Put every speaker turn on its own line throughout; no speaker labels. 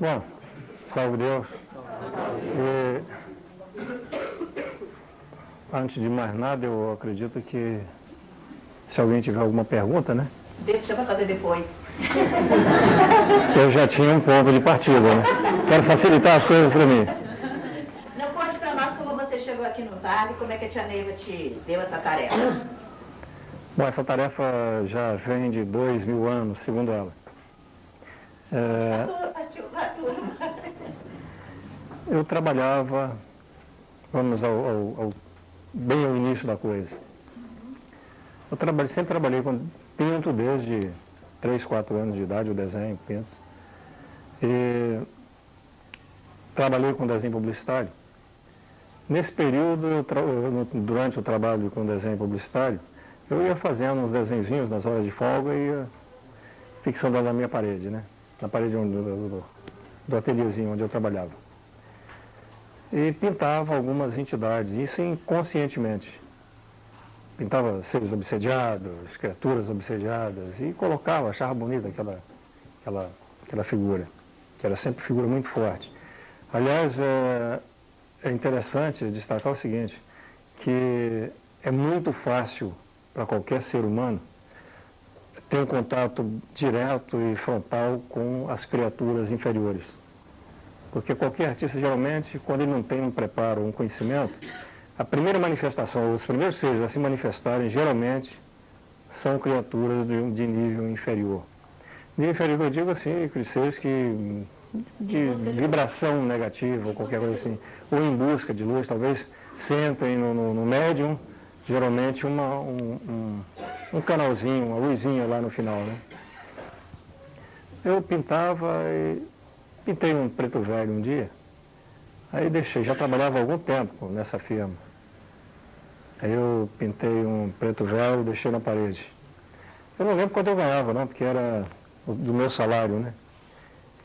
Bom, salve Deus. E, antes de mais nada, eu acredito que se alguém tiver alguma pergunta, né?
Deixa para fazer depois.
Eu já tinha um ponto de partida, né? Quero facilitar as coisas para mim.
Não, conte para nós como você chegou aqui no Vale, como é que a tia Neiva te deu essa tarefa.
Bom, essa tarefa já vem de 2000 anos, segundo ela. Eu trabalhava, vamos bem ao início da coisa. Eu sempre trabalhei com pinto desde 3, 4 anos de idade, o desenho, pinto. E trabalhei com desenho publicitário. Nesse período, durante o trabalho com desenho publicitário, eu ia fazendo uns desenhozinhos nas horas de folga e ia fixando na minha parede, né? Na parede do ateliêzinho onde eu trabalhava. E pintava algumas entidades, isso inconscientemente. Pintava seres obsediados, criaturas obsediadas, e colocava, achava bonita aquela figura, que era sempre figura muito forte. Aliás, é interessante destacar o seguinte, que é muito fácil para qualquer ser humano ter um contato direto e frontal com as criaturas inferiores. Porque qualquer artista, geralmente, quando ele não tem um preparo, um conhecimento, a primeira manifestação, os primeiros seres a se manifestarem, geralmente, são criaturas de nível inferior. Nível inferior, eu digo assim, seres que de vibração negativa ou qualquer coisa assim, ou em busca de luz, talvez sentem no médium, geralmente um canalzinho, uma luzinha lá no final, né? Eu pintava e pintei um preto velho um dia, aí deixei, já trabalhava há algum tempo nessa firma. Aí eu pintei um preto velho e deixei na parede. Eu não lembro quanto eu ganhava, não, porque era do meu salário, né?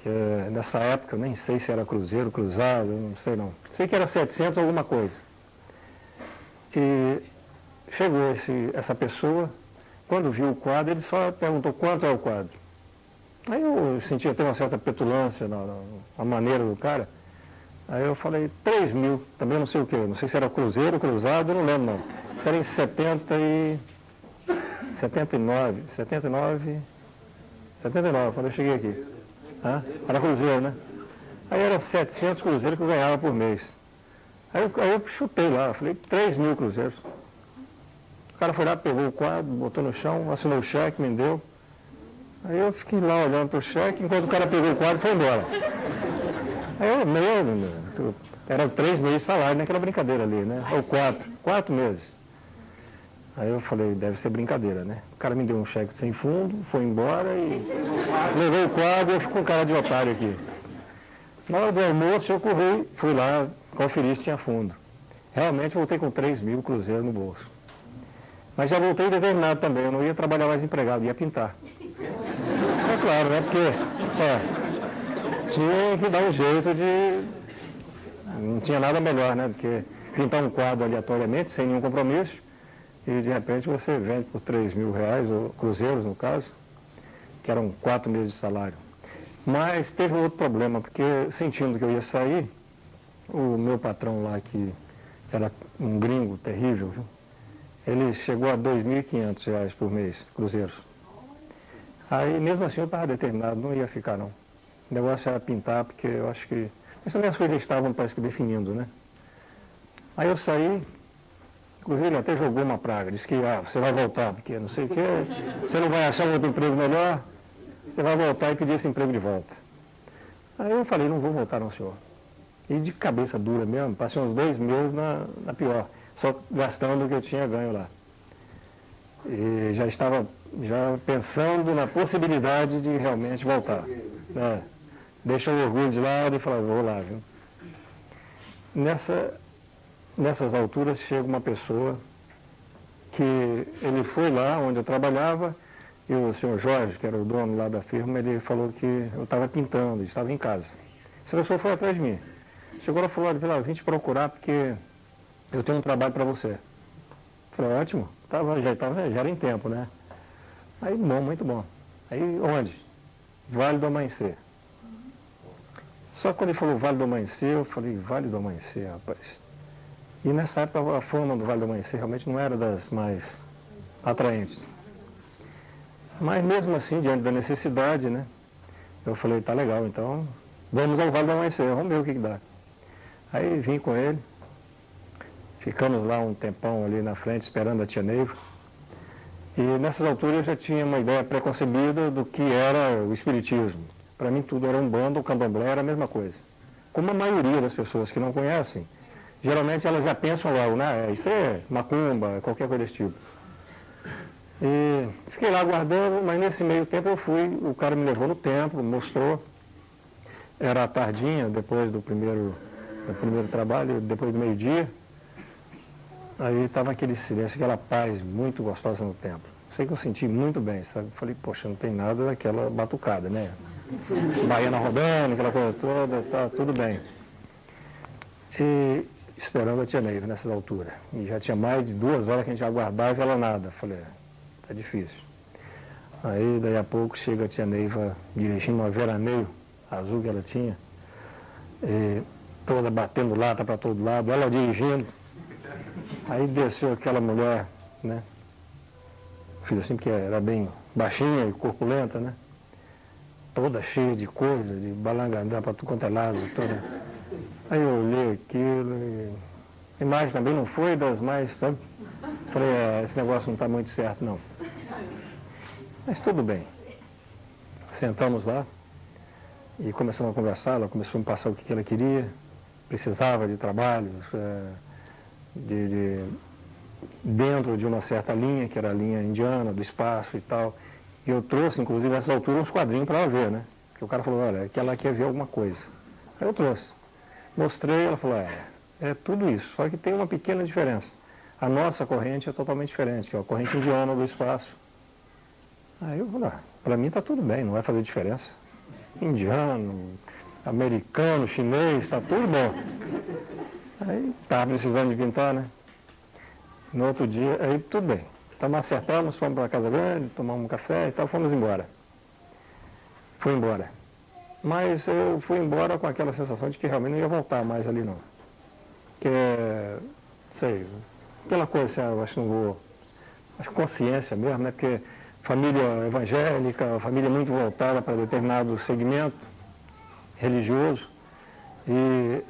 Que, nessa época, eu nem sei se era cruzeiro, cruzado, não sei não. Sei que era 700 alguma coisa. E chegou essa pessoa, quando viu o quadro, ele só perguntou quanto é o quadro. Aí eu senti até uma certa petulância na maneira do cara. Aí eu falei, 3.000, também não sei o quê, não sei se era cruzeiro, cruzado, eu não lembro não. Isso era em 79, quando eu cheguei aqui. Era cruzeiro, né? Aí era 700 cruzeiros que eu ganhava por mês. Aí eu chutei lá, falei, 3.000 cruzeiros. O cara foi lá, pegou o quadro, botou no chão, assinou o cheque, me deu. Aí eu fiquei lá olhando para o cheque, enquanto o cara pegou o quadro e foi embora. Aí eram 3 meses de salário naquela brincadeira ali, né? Ou 4 meses. Aí eu falei, deve ser brincadeira, né? O cara me deu um cheque sem fundo, foi embora e levou o quadro e eu fico com cara de otário aqui. Na hora do almoço eu corri, fui lá conferir se tinha fundo. Realmente voltei com 3.000 cruzeiros no bolso. Mas já voltei determinado também, eu não ia trabalhar mais empregado, ia pintar. É claro, né? Porque tinha que dar um jeito de... Não tinha nada melhor, né? Do que pintar um quadro aleatoriamente, sem nenhum compromisso, e de repente você vende por 3.000 reais, ou cruzeiros no caso, que eram 4 meses de salário. Mas teve um outro problema, porque sentindo que eu ia sair, o meu patrão lá, que era um gringo terrível, viu? Ele chegou a 2.500 reais por mês, cruzeiros. Aí, mesmo assim, eu estava determinado, não ia ficar, não. O negócio era pintar, porque eu acho que... Mas também as coisas estavam, parece que, definindo, né? Aí eu saí, inclusive ele até jogou uma praga, disse que você vai voltar, porque não sei o quê, você não vai achar um outro emprego melhor, você vai voltar e pedir esse emprego de volta. Aí eu falei, não vou voltar não, senhor. E de cabeça dura mesmo, passei uns 2 meses na pior, só gastando o que eu tinha ganho lá. E já estava pensando na possibilidade de realmente voltar. Deixa o orgulho de lado e falar, vou lá, viu? Nessas alturas chega uma pessoa que ele foi lá onde eu trabalhava e o senhor Jorge, que era o dono lá da firma, ele falou que eu estava pintando, estava em casa. Essa pessoa foi atrás de mim. Chegou lá e falou, olha, vim te procurar porque eu tenho um trabalho para você. Eu falei, ótimo, já era em tempo, né? Aí, bom, muito bom. Aí, onde? Vale do Amanhecer. Só que quando ele falou Vale do Amanhecer, eu falei, Vale do Amanhecer, rapaz. E nessa época a fama do Vale do Amanhecer realmente não era das mais atraentes. Mas mesmo assim, diante da necessidade, né? Eu falei, tá legal, então vamos ao Vale do Amanhecer, vamos ver o que dá. Aí vim com ele, ficamos lá um tempão ali na frente esperando a tia Neiva. E nessas alturas eu já tinha uma ideia preconcebida do que era o espiritismo. Para mim tudo era umbanda, o candomblé era a mesma coisa. Como a maioria das pessoas que não conhecem, geralmente elas já pensam logo, né? Isso é macumba, qualquer coisa desse tipo. E fiquei lá aguardando, mas nesse meio tempo eu fui, o cara me levou no templo, mostrou. Era a tardinha, depois do primeiro trabalho, depois do meio-dia. Aí estava aquele silêncio, aquela paz muito gostosa no templo. Sei que eu senti muito bem, sabe? Falei, poxa, não tem nada daquela batucada, né? Baiana rodando, aquela coisa toda, tá tudo bem. E esperando a tia Neiva nessas alturas. E já tinha mais de 2 horas que a gente aguardava e ela nada. Falei, tá difícil. Aí, daí a pouco, chega a tia Neiva dirigindo uma veraneio azul que ela tinha, toda batendo lata para todo lado, ela dirigindo. Aí desceu aquela mulher, né? Fiz assim, porque era bem baixinha e corpulenta, né? Toda cheia de coisa, de balangandã para tudo quanto é lado, toda. Aí eu olhei aquilo e a imagem também não foi das mais, sabe? Falei, esse negócio não está muito certo, não. Mas tudo bem. Sentamos lá e começamos a conversar, ela começou a me passar o que ela queria, precisava de trabalhos, dentro de uma certa linha, que era a linha indiana, do espaço e tal. E eu trouxe, inclusive, nessas alturas, uns quadrinhos para ela ver, né? Porque o cara falou, olha, é que ela quer ver alguma coisa. Aí eu trouxe. Mostrei, ela falou, é tudo isso, só que tem uma pequena diferença. A nossa corrente é totalmente diferente, que é a corrente indiana do espaço. Aí eu falei, para mim está tudo bem, não vai fazer diferença. Indiano, americano, chinês, está tudo bom. Aí estava precisando de pintar, né? No outro dia, aí tudo bem. Então acertamos, fomos para a Casa Grande, tomamos um café e tal, fomos embora. Fui embora. Mas eu fui embora com aquela sensação de que realmente não ia voltar mais ali não. Que sei, pela coisa, eu acho que não vou, acho que consciência mesmo, né? Porque família evangélica, família muito voltada para determinado segmento religioso e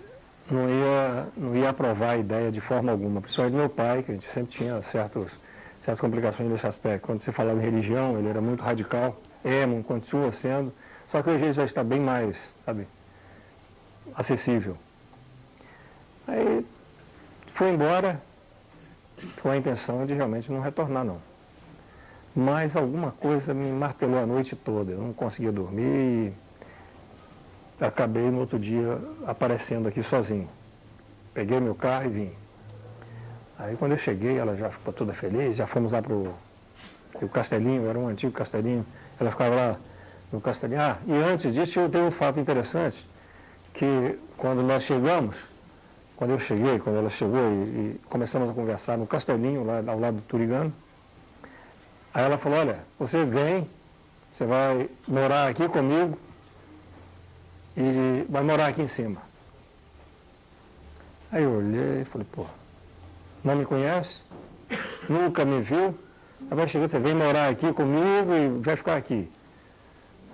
não ia aprovar a ideia de forma alguma, principalmente meu pai, que a gente sempre tinha certas complicações nesse aspecto. Quando você falava em religião, ele era muito radical, continua sendo, só que hoje ele já está bem mais, sabe, acessível. Aí fui embora com a intenção de realmente não retornar, não. Mas alguma coisa me martelou a noite toda, eu não conseguia dormir e acabei no outro dia aparecendo aqui sozinho. Peguei meu carro e vim. Aí quando eu cheguei, ela já ficou toda feliz, já fomos lá pro Castelinho, era um antigo Castelinho, ela ficava lá no Castelinho. E antes disso eu tenho um fato interessante, que quando nós chegamos, quando eu cheguei, quando ela chegou e começamos a conversar no Castelinho, lá ao lado do Turigano, aí ela falou, olha, você vem, você vai morar aqui comigo e vai morar aqui em cima. Aí eu olhei e falei, pô, não me conhece? Nunca me viu? Aí vai chegar, você vem morar aqui comigo e vai ficar aqui.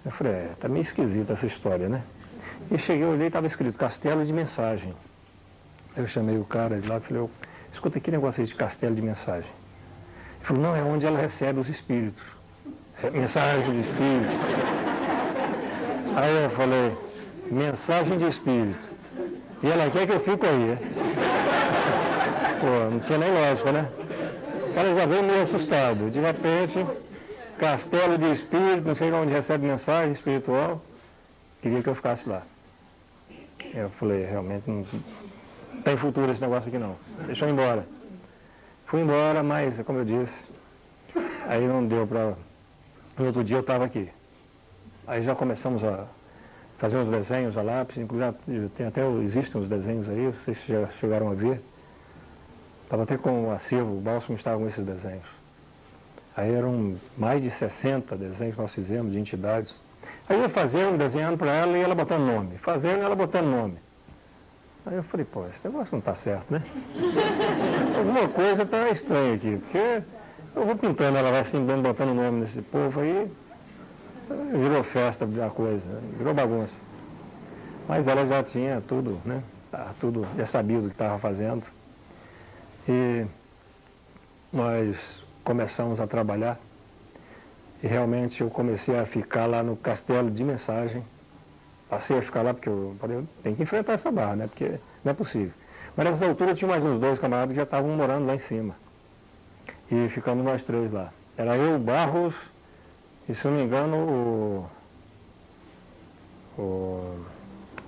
Eu falei, tá meio esquisita essa história, né? E cheguei, olhei e estava escrito Castelo de Mensagem. Eu chamei o cara de lá e falei, escuta, que negócio aí de castelo de mensagem? Ele falou, não, é onde ela recebe os espíritos. Mensagem de espírito. Aí eu falei, mensagem de espírito. E ela quer que eu fique aí, né? Pô, não tinha nem lógica, né? O cara já veio meio assustado. De repente, castelo de espírito, não sei onde recebe mensagem espiritual, queria que eu ficasse lá. Eu falei, realmente não tem futuro esse negócio aqui não. Deixa eu ir embora. Fui embora, mas, como eu disse, aí não deu para... No outro dia eu estava aqui. Aí já começamos a fazer uns desenhos a lápis, inclusive existem uns desenhos aí, vocês já chegaram a ver. Estava até com o acervo, o Bálsamo estava com esses desenhos. Aí eram mais de 60 desenhos que nós fizemos de entidades. Aí eu fazendo, desenhando para ela e ela botando nome. Fazendo e ela botando nome. Aí eu falei, pô, esse negócio não está certo, né? Alguma coisa está estranha aqui, porque eu vou pintando, ela vai assim, botando nome nesse povo aí, virou festa a coisa, virou bagunça. Mas ela já tinha tudo, né? Tudo, já sabia do que estava fazendo. E nós começamos a trabalhar. E realmente eu comecei a ficar lá no castelo de mensagem. Passei a ficar lá porque eu falei, eu tenho que enfrentar essa barra, né? Porque não é possível. Mas nessa altura tinha mais uns 2 camaradas que já estavam morando lá em cima. E ficamos nós 3 lá. Era eu, o Barros, e se não me engano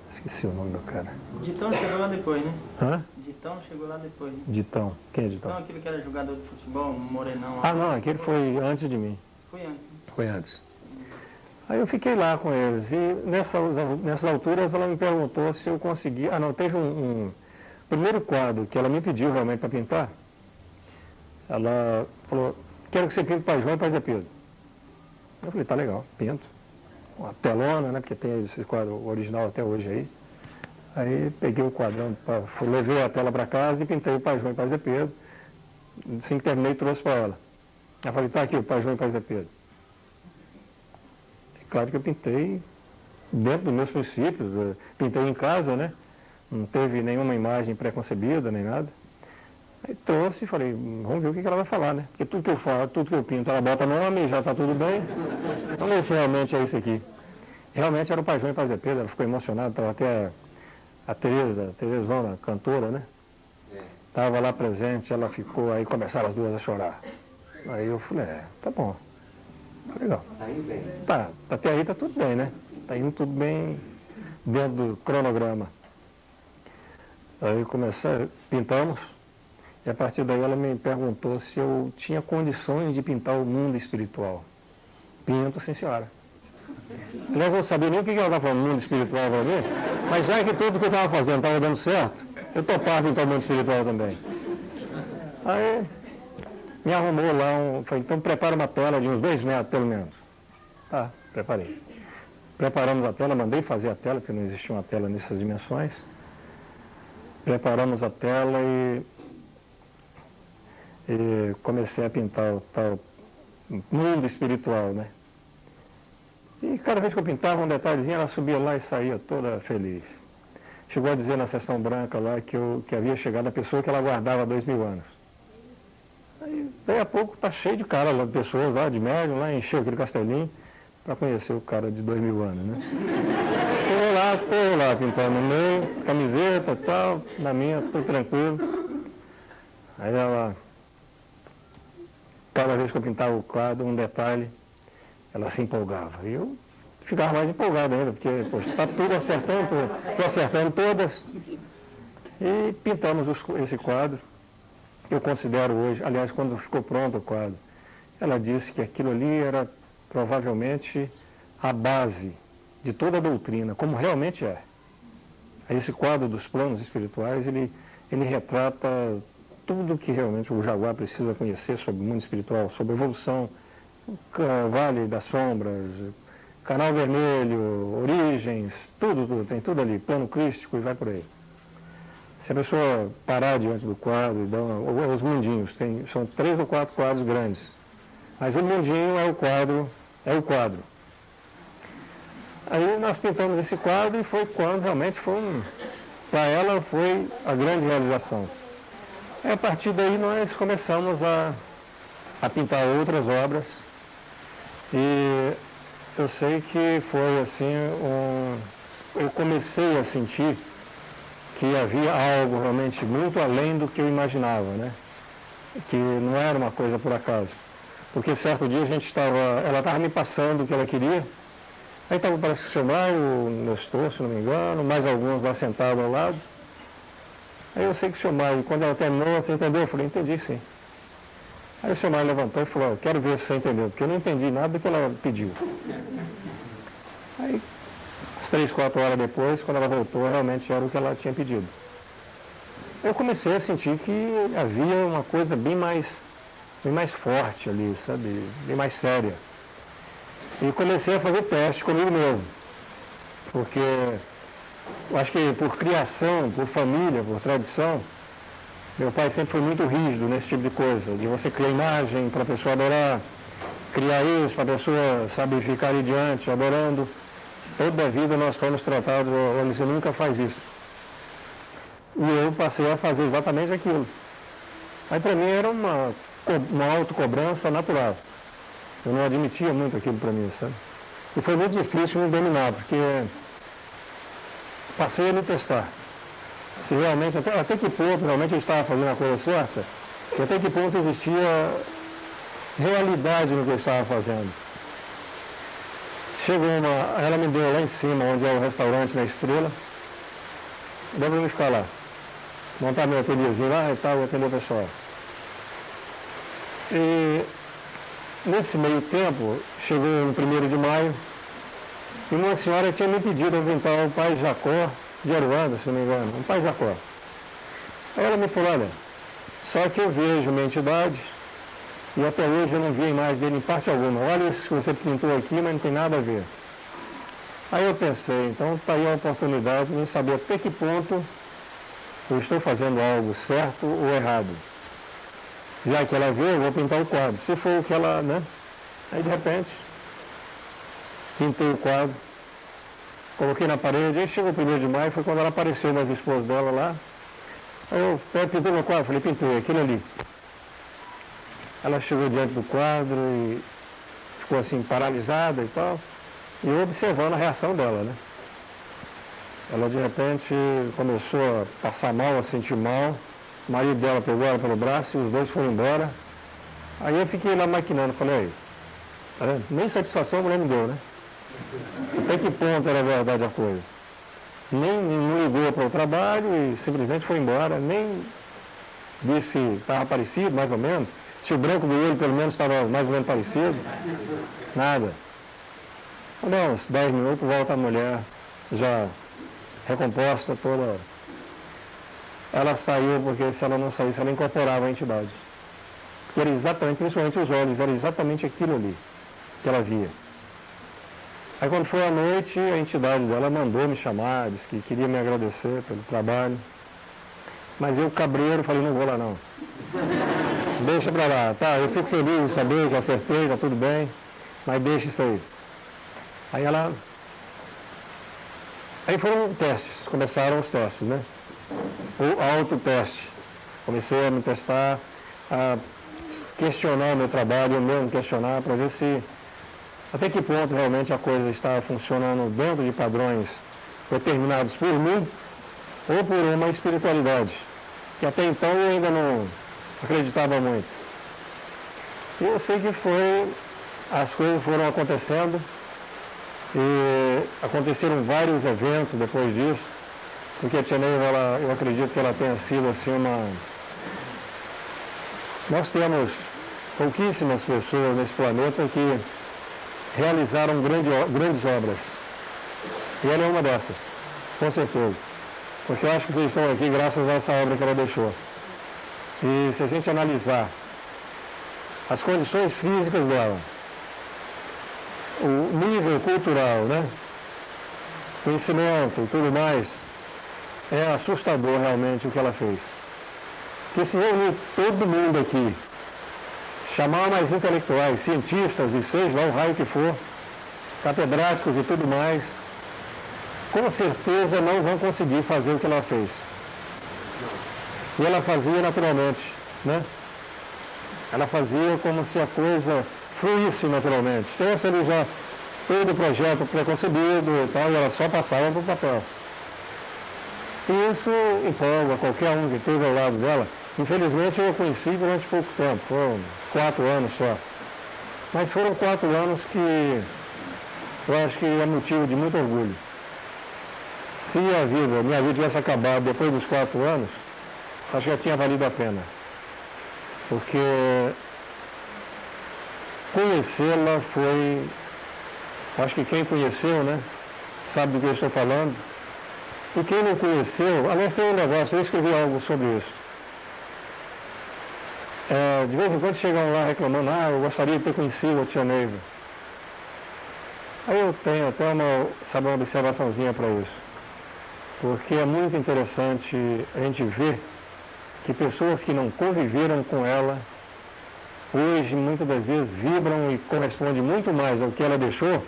esqueci o nome do cara.
Ditão chegou lá depois, né?
Hã?
Ditão chegou lá depois, né?
Ditão. Quem é Ditão?
Ditão, aquele que era jogador de futebol, um morenão lá.
Ah, não, aquele foi antes de mim.
Foi antes.
Foi antes. Aí eu fiquei lá com eles e nessas alturas ela me perguntou se eu conseguia... Ah, não, teve um primeiro quadro que ela me pediu realmente para pintar. Ela falou, quero que você pinte Pai João e Pai Zé Pedro. Eu falei, tá legal, pinto. Uma telona, né, porque tem esse quadro original até hoje aí. Aí peguei o quadrão, levei a tela para casa e pintei o Pai João e Pai Zé Pedro. Assim que terminei, trouxe para ela. Eu falei, tá aqui o Pai João e Pai Zé Pedro. Claro que eu pintei dentro dos meus princípios, pintei em casa, né? Não teve nenhuma imagem pré-concebida, nem nada. Aí trouxe e falei, vamos ver o que ela vai falar, né? Porque tudo que eu falo, tudo que eu pinto, ela bota nome, já está tudo bem. Vamos ver se realmente é isso aqui. Realmente era o Pai João e Pai Zé Pedro, ela ficou emocionada, estava até a Teresona, cantora, né? Estava lá presente, ela ficou, aí começaram as duas a chorar. Aí eu falei, tá bom. Legal.
Tá indo bem.
Tá, até aí tá tudo bem, né? Tá indo tudo bem dentro do cronograma. Aí pintamos, e a partir daí ela me perguntou se eu tinha condições de pintar o mundo espiritual. Pinto, sim senhora. Eu não vou saber nem o que ela estava falando, mundo espiritual para mim, mas já que tudo que eu estava fazendo estava dando certo, eu topava pintar o mundo espiritual também. Aí me arrumou lá, falei, então prepara uma tela de uns 2 metros, pelo menos. Tá, preparei. Preparamos a tela, mandei fazer a tela, porque não existia uma tela nessas dimensões. Preparamos a tela e comecei a pintar o tal mundo espiritual, né? E cada vez que eu pintava um detalhezinho, ela subia lá e saía toda feliz. Chegou a dizer na sessão branca lá que havia chegado a pessoa que ela guardava há 2000 anos. Aí, daí a pouco, tá cheio de cara lá, de pessoas lá, de médium, lá, encheu aquele castelinho para conhecer o cara de 2000 anos, né? Tô lá, pintando no meio, camiseta e tal, na minha, tudo tranquilo. Aí ela, cada vez que eu pintava o quadro, um detalhe, ela se empolgava. E eu ficava mais empolgado ainda, porque, poxa, tá tudo acertando, tô acertando todas. E pintamos esse quadro. Eu considero hoje, aliás, quando ficou pronto o quadro, ela disse que aquilo ali era provavelmente a base de toda a doutrina, como realmente é. Esse quadro dos planos espirituais, ele retrata tudo que realmente o Jaguar precisa conhecer sobre o mundo espiritual, sobre a evolução, Vale das Sombras, Canal Vermelho, Origens, tudo, tem tudo ali, plano crístico e vai por aí. Se a pessoa parar diante do quadro, os mundinhos, são 3 ou 4 quadros grandes, mas o mundinho é o quadro. Aí nós pintamos esse quadro e foi quando realmente para ela foi a grande realização. Aí, a partir daí nós começamos a pintar outras obras e eu sei que foi assim, eu comecei a sentir que havia algo realmente muito além do que eu imaginava, né? Que não era uma coisa por acaso. Porque certo dia ela estava me passando o que ela queria, aí estava parece que o seu Maio, o Nestor, se não me engano, mais alguns lá sentados ao lado. Aí eu sei que o seu Maio, quando ela terminou, você entendeu? Eu falei, entendi sim. Aí o seu Maio levantou e falou, quero ver se você entendeu, porque eu não entendi nada do que ela pediu. Aí, 3, 4 horas depois, quando ela voltou, realmente era o que ela tinha pedido. Eu comecei a sentir que havia uma coisa bem mais forte ali, sabe? Bem mais séria. E comecei a fazer teste comigo mesmo. Porque eu acho que por criação, por família, por tradição, meu pai sempre foi muito rígido nesse tipo de coisa, de você criar imagem para a pessoa adorar, criar isso para a pessoa, sabe, ficar ali diante, adorando. Toda a vida nós fomos tratados, você nunca faz isso. E eu passei a fazer exatamente aquilo. Aí para mim era uma autocobrança natural. Eu não admitia muito aquilo para mim, sabe? E foi muito difícil me dominar, porque passei a me testar. Se realmente, até que ponto realmente eu estava fazendo a coisa certa, e até que ponto existia realidade no que eu estava fazendo. Chegou ela me deu lá em cima, onde é o restaurante na Estrela, deu para me ficar lá. Montar meu ateliêzinho lá e tal, e atender o pessoal. E nesse meio tempo, chegou no 1º de maio, e uma senhora tinha me pedido para pintar o Pai Jacó de Aruanda, se não me engano, um Pai Jacó. Aí ela me falou, olha, só que eu vejo uma entidade, e até hoje eu não vi a imagem dele em parte alguma. Olha isso que você pintou aqui, mas não tem nada a ver. Aí eu pensei, então está aí a oportunidade de saber até que ponto eu estou fazendo algo certo ou errado. Já que ela vê, eu vou pintar o quadro. Se for o que ela, né? Aí de repente, pintei o quadro, coloquei na parede, aí chegou o 1º de maio, foi quando ela apareceu nas esposas dela lá. Aí eu pintei meu quadro, falei, pintei, aquilo ali. Ela chegou diante do quadro e ficou assim paralisada e tal, e eu observando a reação dela, né? Ela de repente começou a passar mal, a sentir mal. O marido dela pegou ela pelo braço e os dois foram embora. Aí eu fiquei lá maquinando, falei, nem satisfação a mulher me deu, né? Até que ponto era verdade a coisa? Nem não ligou para o trabalho e simplesmente foi embora, nem disse se estava parecido, mais ou menos. Se o branco do olho pelo menos estava mais ou menos parecido. Nada. Falei, uns 10 minutos, volta a mulher, já recomposta toda. Ela saiu porque se ela não saísse, ela incorporava a entidade. Porque era exatamente, principalmente os olhos, era exatamente aquilo ali que ela via. Aí quando foi à noite, a entidade dela mandou me chamar, disse que queria me agradecer pelo trabalho. Mas eu, cabreiro, falei, não vou lá não. Deixa pra lá, tá, eu fico feliz de saber que acertei, tá tudo bem, mas deixa isso aí. Aí foram testes, começaram os testes, né? O autoteste. Comecei a me testar, a questionar o meu trabalho, eu mesmo questionar, para ver se até que ponto realmente a coisa está funcionando dentro de padrões determinados por mim ou por uma espiritualidade, que até então eu ainda não acreditava muito. E eu sei que as coisas foram acontecendo e aconteceram vários eventos depois disso, porque a Tia Neiva, eu acredito que ela tenha sido assim Nós temos pouquíssimas pessoas nesse planeta que realizaram grandes obras. E ela é uma dessas, com certeza. Porque eu acho que vocês estão aqui graças a essa obra que ela deixou. E se a gente analisar as condições físicas dela, o nível cultural, né? Conhecimento e tudo mais, é assustador realmente o que ela fez. Porque se reunir todo mundo aqui, chamar mais intelectuais, cientistas, e seja lá o raio que for, catedráticos e tudo mais, com certeza não vão conseguir fazer o que ela fez. E ela fazia naturalmente, né? Ela fazia como se a coisa fluísse naturalmente. Tivesse ali já todo o projeto preconcebido e tal, e ela só passava para o papel. E isso empolga qualquer um que esteve ao lado dela. Infelizmente eu a conheci durante pouco tempo, foram 4 anos só. Mas foram 4 anos que eu acho que é motivo de muito orgulho. Se minha vida tivesse acabado depois dos 4 anos, acho que já tinha valido a pena. Porque conhecê-la foi... Acho que quem conheceu, né, sabe do que eu estou falando. E quem não conheceu... Aliás, tem um negócio, eu escrevi algo sobre isso. De vez em quando chegam lá reclamando, eu gostaria de ter conhecido a Tia Neiva. Aí eu tenho até uma observaçãozinha para isso. Porque é muito interessante a gente ver que pessoas que não conviveram com ela, hoje, muitas das vezes, vibram e correspondem muito mais ao que ela deixou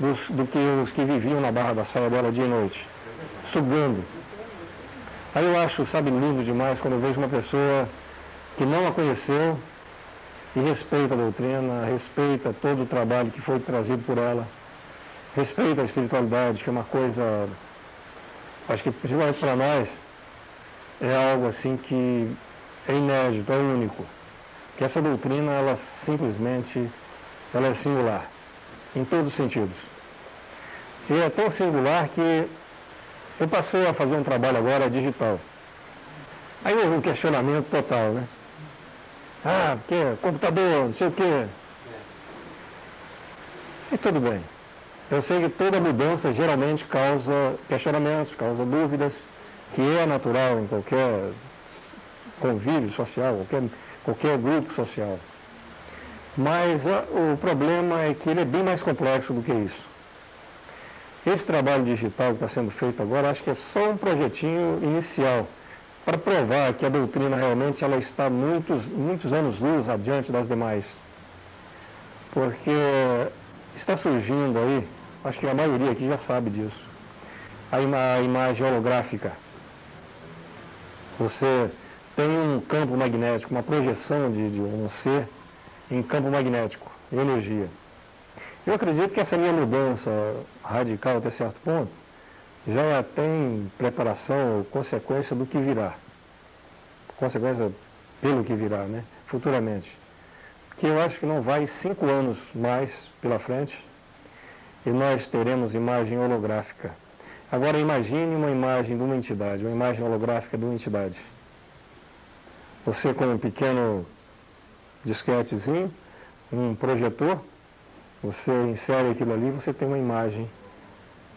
do que os que viviam na barra da saia dela dia e noite, sugando. Aí eu acho, sabe, lindo demais quando eu vejo uma pessoa que não a conheceu e respeita a doutrina, respeita todo o trabalho que foi trazido por ela, respeita a espiritualidade, que é uma coisa, acho que principalmente para nós, é algo assim que é inédito, é único. Que essa doutrina, ela simplesmente, ela é singular, em todos os sentidos. E é tão singular que eu passei a fazer um trabalho agora digital. Aí houve um questionamento total, né? Ah, porque computador, não sei o quê. E tudo bem. Eu sei que toda mudança geralmente causa questionamentos, causa dúvidas, que é natural em qualquer convívio social, qualquer grupo social. Mas o problema é que ele é bem mais complexo do que isso. Esse trabalho digital que está sendo feito agora, acho que é só um projetinho inicial, para provar que a doutrina realmente ela está muitos anos-luz adiante das demais. Porque está surgindo aí, acho que a maioria aqui já sabe disso, a imagem holográfica. Você tem um campo magnético, uma projeção de um ser em campo magnético, em energia. Eu acredito que essa minha mudança radical até certo ponto já tem preparação ou consequência do que virá. Consequência pelo que virá, né? Futuramente. Que eu acho que não vai 5 anos mais pela frente e nós teremos imagem holográfica. Agora imagine uma imagem de uma entidade, uma imagem holográfica de uma entidade. Você com um pequeno disquetezinho, um projetor, você insere aquilo ali, você tem uma imagem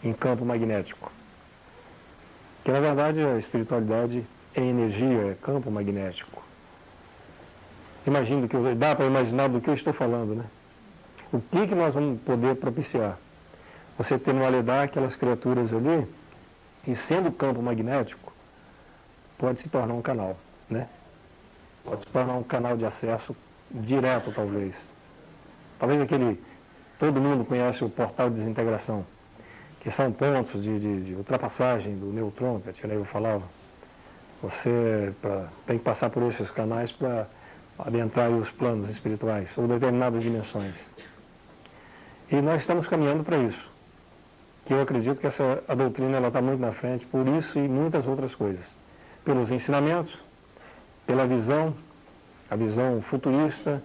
em campo magnético. Que na verdade a espiritualidade é energia, é campo magnético. Imagine dá para imaginar do que eu estou falando, né? O que nós vamos poder propiciar? Você ter no Aledar aquelas criaturas ali, e sendo campo magnético, pode se tornar um canal, né? Pode se tornar um canal de acesso direto, talvez. Talvez todo mundo conhece o portal de desintegração, que são pontos de ultrapassagem do nêutron, que a Tia Neiva falava. Você tem que passar por esses canais para adentrar os planos espirituais, ou determinadas dimensões. E nós estamos caminhando para isso. Que eu acredito que a doutrina está muito na frente por isso e muitas outras coisas. Pelos ensinamentos, pela visão, a visão futurista,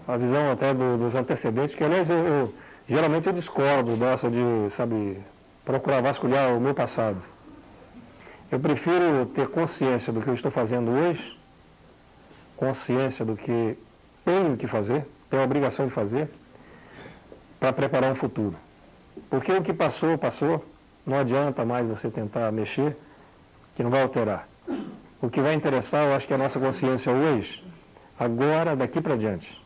a visão até dos antecedentes, que aliás geralmente eu discordo dessa de, procurar vasculhar o meu passado. Eu prefiro ter consciência do que eu estou fazendo hoje, consciência do que tenho que fazer, tenho a obrigação de fazer, para preparar um futuro. Porque o que passou, passou, não adianta mais você tentar mexer, que não vai alterar. O que vai interessar, eu acho que é a nossa consciência hoje, agora, daqui para diante.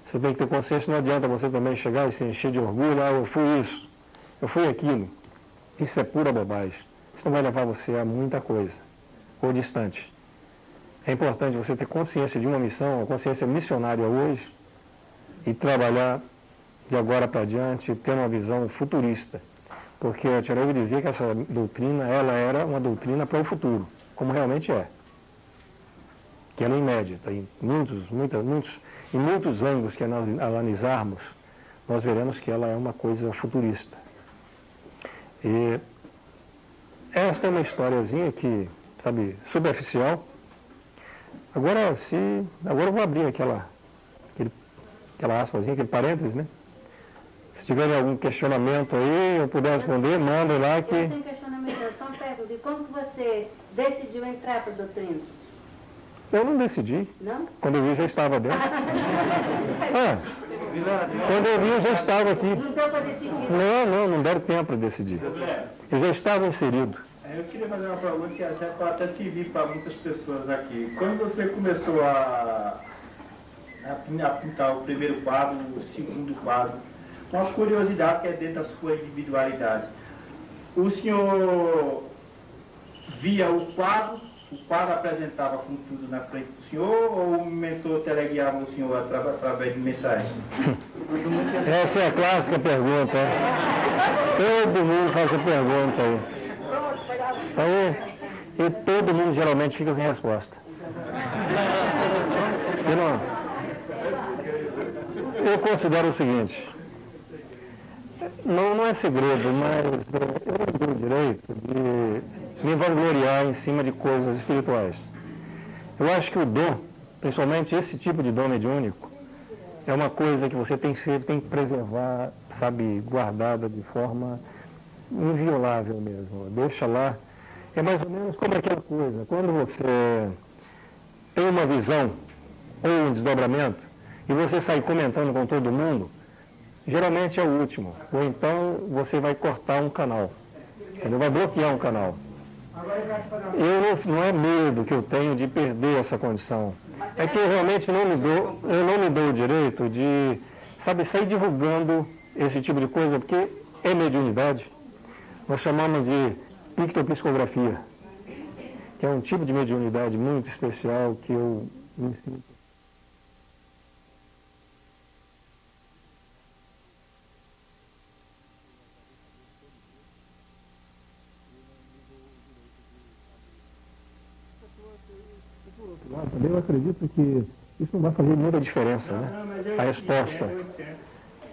Você tem que ter consciência, não adianta você também chegar e se encher de orgulho, eu fui isso, eu fui aquilo. Isso é pura bobagem. Isso não vai levar você a muita coisa, ou distante. É importante você ter consciência de uma missão, uma consciência missionária hoje, e trabalhar de agora para diante, ter uma visão futurista. Porque a Tia Neiva dizia que essa doutrina, ela era uma doutrina para o futuro, como realmente é. Que ela é inédita, em muitos ângulos que nós analisarmos, nós veremos que ela é uma coisa futurista. E esta é uma historiazinha que, superficial. Agora eu vou abrir aquela aspazinha, aquele parênteses, né? Se tiverem algum questionamento aí, eu puder responder, manda lá que...
Eu tenho questionamento, eu só pergunto, e como que você decidiu entrar para a doutrina?
Eu não decidi.
Não?
Quando eu vi, já estava dentro. Quando eu vi, eu já estava aqui.
Não deu para decidir?
Não deram tempo para decidir. Eu já estava inserido.
Eu queria fazer uma pergunta que até servir para muitas pessoas aqui. Quando você começou a pintar o primeiro quadro, o segundo quadro, uma curiosidade que é dentro da sua individualidade. O senhor via o quadro apresentava com tudo na frente do senhor, ou o mentor teleguiava o senhor através de mensagem?
Essa é a clássica pergunta. Todo mundo faz essa pergunta aí. Isso aí, e todo mundo geralmente fica sem resposta. Eu considero o seguinte, não é segredo, mas eu não tenho o direito de me vangloriar em cima de coisas espirituais. Eu acho que o dom, principalmente esse tipo de dom mediúnico, é uma coisa que você tem que preservar, sabe, guardada de forma inviolável mesmo. Deixa lá. É mais ou menos como aquela coisa, quando você tem uma visão ou um desdobramento e você sai comentando com todo mundo, geralmente é o último. Ou então você vai cortar um canal, entendeu? Vai bloquear um canal. Não é medo que eu tenho de perder essa condição. É que eu realmente não me dou o direito de, sabe, sair divulgando esse tipo de coisa, porque é mediunidade. Nós chamamos de pictopsicografia, que é um tipo de mediunidade muito especial que eu me sinto. Eu acredito que isso não vai fazer muita diferença, né? A resposta.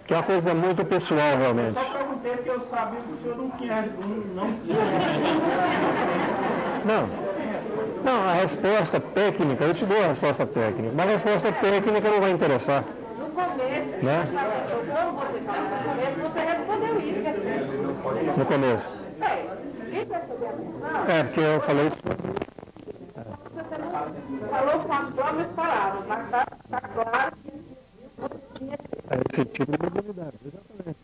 Que é uma coisa muito pessoal, realmente.
Eu só perguntei porque eu sabia que o senhor não tinha...
Não, a resposta técnica, eu te dou a resposta técnica, mas a resposta técnica não vai interessar.
No começo,
Né?
como você falou no começo, você respondeu isso.
No começo.
Ninguém percebeu a questão.
Porque eu falei isso.
Você não falou com as próprias palavras, mas está claro que
É esse tipo de mediunidade, exatamente.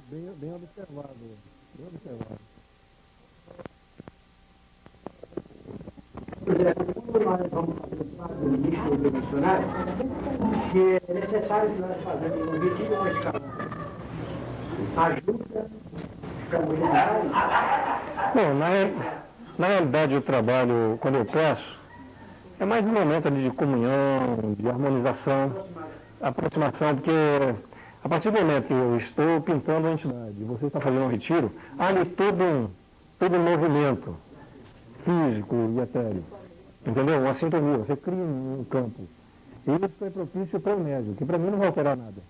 Bem observado. Bem observado.
Quando nós vamos fazer parte do início do missionário, que é necessário que nós façamos um retiro com escala. Ajuda a comunidade.
Bom, na realidade o trabalho, quando eu posso, é mais um momento ali de comunhão, de harmonização, aproximação, porque a partir do momento que eu estou pintando a entidade e você está fazendo um retiro, há ali todo um movimento físico e etéreo. Entendeu? Uma sintonia, você cria um campo. E isso é propício para o médium, que para mim não vai alterar nada.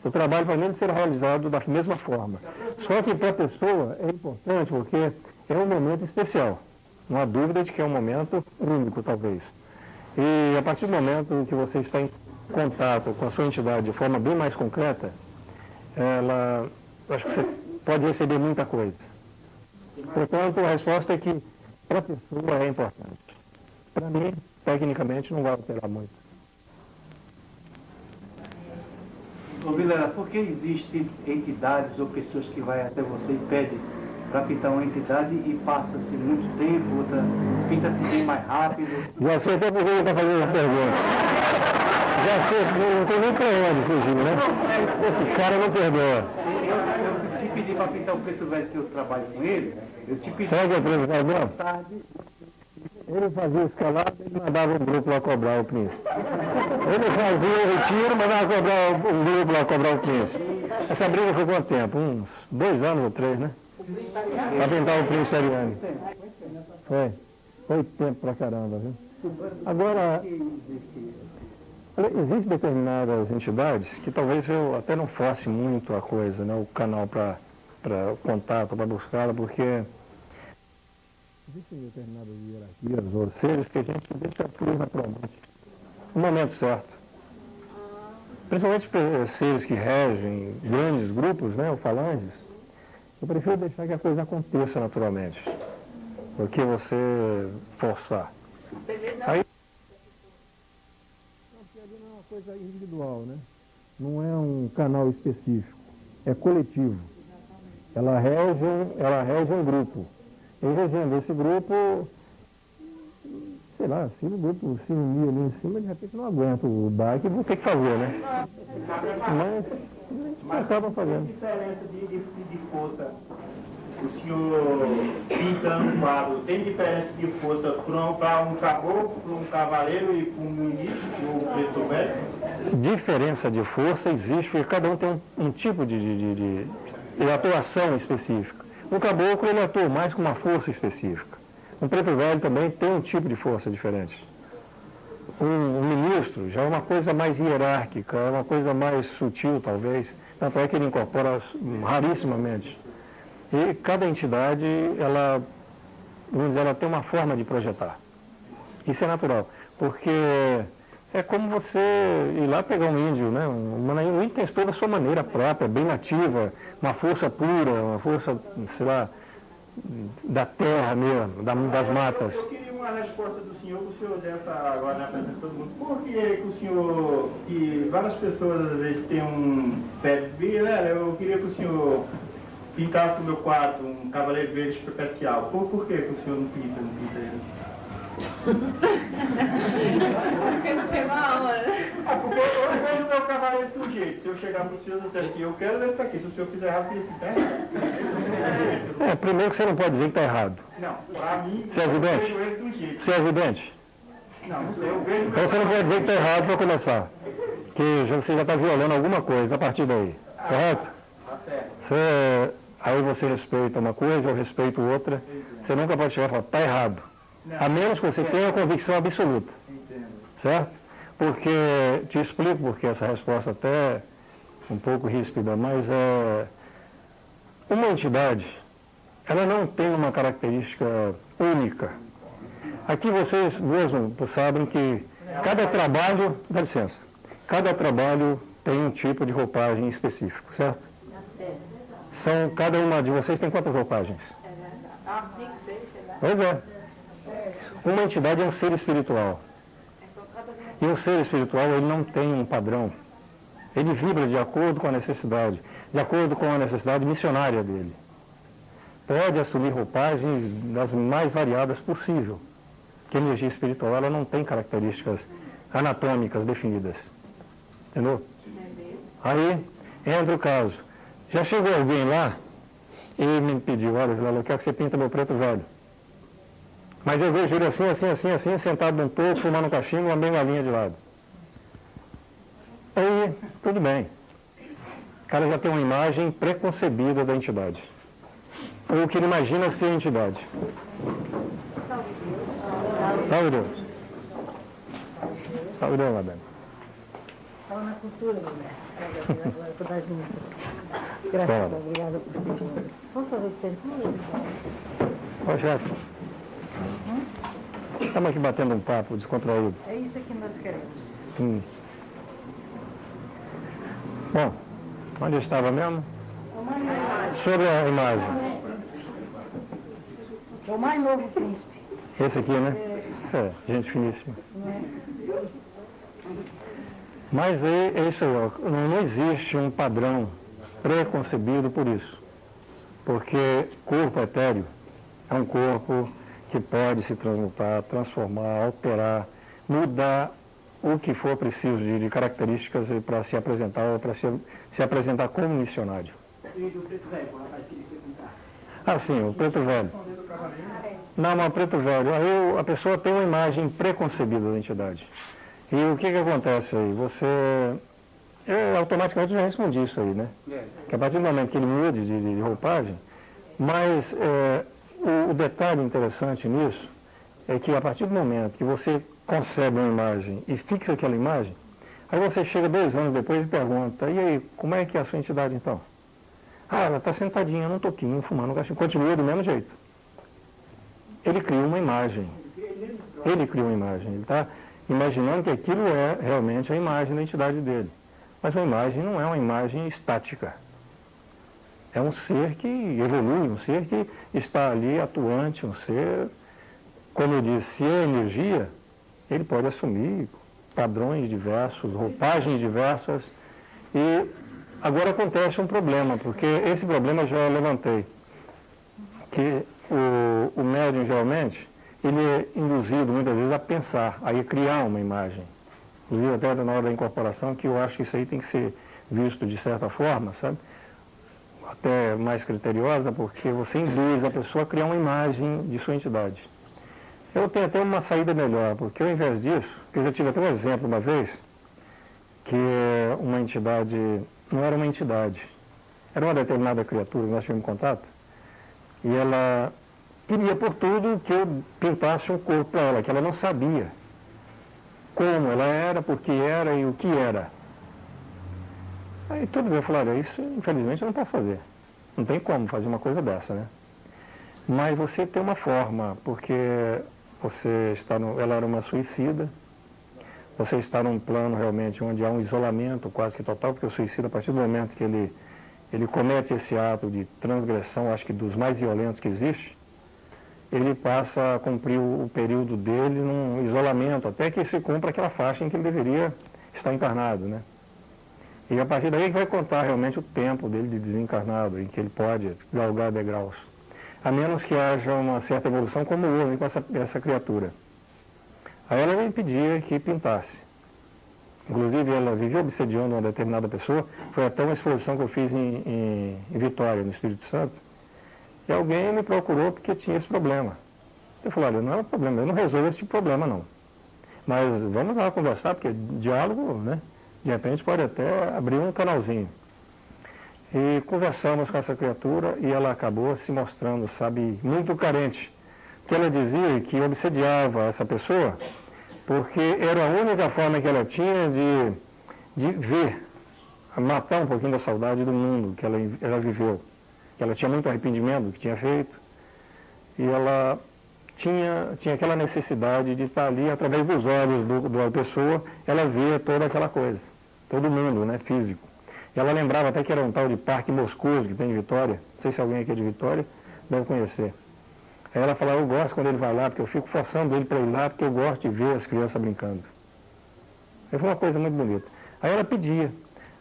O trabalho para mim deve ser realizado da mesma forma. Só que para a pessoa é importante porque é um momento especial. Não há dúvida de que é um momento único, talvez. E a partir do momento que você está em contato com a sua entidade de forma bem mais concreta, acho que você pode receber muita coisa. Portanto, a resposta é que para a pessoa é importante. Para mim, tecnicamente, não vai alterar muito.
Ô Vilela, por que existem entidades ou pessoas que vão até você e pedem para pintar uma entidade e passa-se muito tempo, outra pinta-se bem mais rápido?
Já sei até por que ele está fazendo a pergunta. Já sei, não tem nem para onde fugir, né? Esse cara não perdoa.
Eu te pedi para pintar o preto velho que eu trabalho com ele, eu te pedi
Sabe o que é preto velho mesmo?
tarde.
Ele fazia escalada e mandava um grupo lá cobrar o príncipe. Ele fazia o retiro, mandava cobrar um grupo lá cobrar o príncipe. Essa briga foi quanto tempo? Uns 2 anos ou 3, né? Para pintar o príncipe Ariane. Foi tempo pra caramba, viu? Agora, existem determinadas entidades que talvez eu até não force muito a coisa, né? O canal para contato, para buscá-la, porque existem determinadas hierarquias ou seres que a gente deixa fluir naturalmente, no momento certo. Principalmente seres que regem grandes grupos, né, ou falanges, eu prefiro deixar que a coisa aconteça naturalmente, do que você forçar. Aí, porque ali não é uma coisa individual, né? Não é um canal específico, é coletivo. Ela rege um grupo. E regendo esse grupo, você sei lá, se o grupo se unir ali em cima, de repente não aguenta o bike, vou ter que fazer, né? Mas acaba fazendo.
Que diferença de força o senhor pintando o quadro? Tem diferença de força para um caboclo, para um cavaleiro e para um ministro, o preto velho?
Diferença de força existe, porque cada um tem um tipo de atuação específica. O caboclo, ele atua mais com uma força específica. O preto velho também tem um tipo de força diferente. Um ministro já é uma coisa mais hierárquica, é uma coisa mais sutil, talvez. Tanto é que ele incorpora rarissimamente. E cada entidade, ela, vamos dizer, ela tem uma forma de projetar. Isso é natural, porque é como você ir lá pegar um índio, né? O índio tem toda a sua maneira própria, bem nativa, uma força pura, uma força, sei lá, da terra mesmo, das matas.
Eu queria uma resposta do senhor, que o senhor dessa agora na presença de todo mundo. Por que o senhor, que várias pessoas às vezes têm um pé de vira, eu queria que o senhor pintasse no meu quarto um cavaleiro verde especial. Por que o senhor não pinta ele?
Porque não chegou a hora.
Porque eu vejo o meu cavaleiro de um jeito. Se eu chegar para o senhor e disser assim, eu quero ele para aqui. Se o senhor fizer errado, ele fica errado.
Primeiro que você não pode dizer que está errado.
Não, para mim,
Você é
eu
evidente?
vejo ele de um jeito.
Você é evidente?
Não sei, eu vejo...
Então você não pode dizer que está errado para começar. Que você já está violando alguma coisa a partir daí. Correto?
Tá certo.
Aí você respeita uma coisa, eu respeito outra. Você nunca pode chegar e falar, está errado. A menos que você tenha a convicção absoluta.
Entendo.
Certo? Porque, te explico porque essa resposta até é um pouco ríspida, mas uma entidade, ela não tem uma característica única. Aqui vocês mesmo sabem que cada trabalho, dá licença, cada trabalho tem um tipo de roupagem específico, certo? Cada uma de vocês tem quantas roupagens?
5, 6, sei lá.
Pois é. Uma entidade é um ser espiritual. E um ser espiritual, ele não tem um padrão. Ele vibra de acordo com a necessidade, de acordo com a necessidade missionária dele. Pode assumir roupagens das mais variadas possível. Porque a energia espiritual, ela não tem características anatômicas definidas. Entendeu? Aí, entra o caso. Já chegou alguém lá e me pediu, olha, eu quero que você pinta meu preto velho. Mas eu vejo ele assim, sentado num topo, fumando um cachimbo, uma bengalinha de lado. Aí, tudo bem. O cara já tem uma imagem preconcebida da entidade. Ou o que ele imagina ser a entidade. Salve Deus. Salve Deus, Madame.
Estava na cultura, meu mestre. Agora, por das juntas. Graças a Deus, obrigada por tudo. Vamos fazer de centro?
Ó, chefe. Estamos aqui batendo um papo descontraído.
É isso que nós queremos.
Bom, onde eu estava mesmo? Sobre a imagem.
É o mais novo príncipe.
Esse aqui, né? Isso é, gente finíssima. Mas é isso aí, ó, não existe um padrão preconcebido por isso. Porque corpo etéreo é um corpo que pode se transmutar, transformar, alterar, mudar o que for preciso de características para se apresentar ou para se apresentar como missionário.
E do preto velho, o rapaz queria perguntar.
Ah, sim, o preto velho. Não, mas o preto velho, aí a pessoa tem uma imagem preconcebida da entidade. E o que acontece aí? Eu automaticamente já respondi isso aí, né? Que a partir do momento que ele mude de roupagem, mas o detalhe interessante nisso é que a partir do momento que você concebe uma imagem e fixa aquela imagem, aí você chega 2 anos depois e pergunta, e aí, como é que é a sua entidade então? Ah, ela está sentadinha num toquinho, fumando um cachimbo, continua do mesmo jeito. Ele cria uma imagem. Ele está imaginando que aquilo é realmente a imagem da entidade dele. Mas a imagem não é uma imagem estática. É um ser que evolui, um ser que está ali atuante, um ser, como eu disse, se é energia, ele pode assumir padrões diversos, roupagens diversas. E agora acontece um problema, porque esse problema eu já levantei, que o médium geralmente, ele é induzido muitas vezes a pensar, a criar uma imagem. Inclusive até na hora da incorporação, que eu acho que isso aí tem que ser visto de certa forma, sabe? Até mais criteriosa, porque você induz a pessoa a criar uma imagem de sua entidade. Eu tenho até uma saída melhor, porque ao invés disso, eu já tive até um exemplo uma vez, que uma entidade, não era uma entidade, era uma determinada criatura que nós tivemos contato, e ela queria por tudo que eu pintasse um corpo para ela, que ela não sabia como ela era, por que era e o que era. Aí tudo bem, eu falei, olha, isso infelizmente eu não posso fazer. Não tem como fazer uma coisa dessa, né? Mas você tem uma forma, porque você está ela era uma suicida, você está num plano realmente onde há um isolamento quase que total, porque o suicida, a partir do momento que ele comete esse ato de transgressão, acho que dos mais violentos que existe, ele passa a cumprir o período dele num isolamento, até que se cumpra aquela faixa em que ele deveria estar encarnado, né? E a partir daí que vai contar realmente o tempo dele de desencarnado, em que ele pode galgar degraus. A menos que haja uma certa evolução, como houve com essa criatura. Aí ela me pedia que pintasse. Inclusive, ela vivia obsediando uma determinada pessoa. Foi até uma exposição que eu fiz em Vitória, no Espírito Santo. E alguém me procurou porque tinha esse problema. Eu falei, olha, não é um problema, eu não resolvo esse problema, não. Mas vamos lá conversar, porque diálogo, né? De repente pode até abrir um canalzinho. E conversamos com essa criatura e ela acabou se mostrando, sabe, muito carente. Que ela dizia que obsediava essa pessoa porque era a única forma que ela tinha de ver, matar um pouquinho da saudade do mundo que ela viveu. Ela tinha muito arrependimento do que tinha feito e ela tinha aquela necessidade de estar ali, através dos olhos da pessoa, ela via toda aquela coisa, todo mundo, né, físico. E ela lembrava até que era um tal de Parque Moscoso, que tem em Vitória, não sei se alguém aqui é de Vitória deve conhecer. Aí ela falava, eu gosto quando ele vai lá, porque eu fico forçando ele para ir lá, porque eu gosto de ver as crianças brincando. Aí foi uma coisa muito bonita. Aí ela pedia.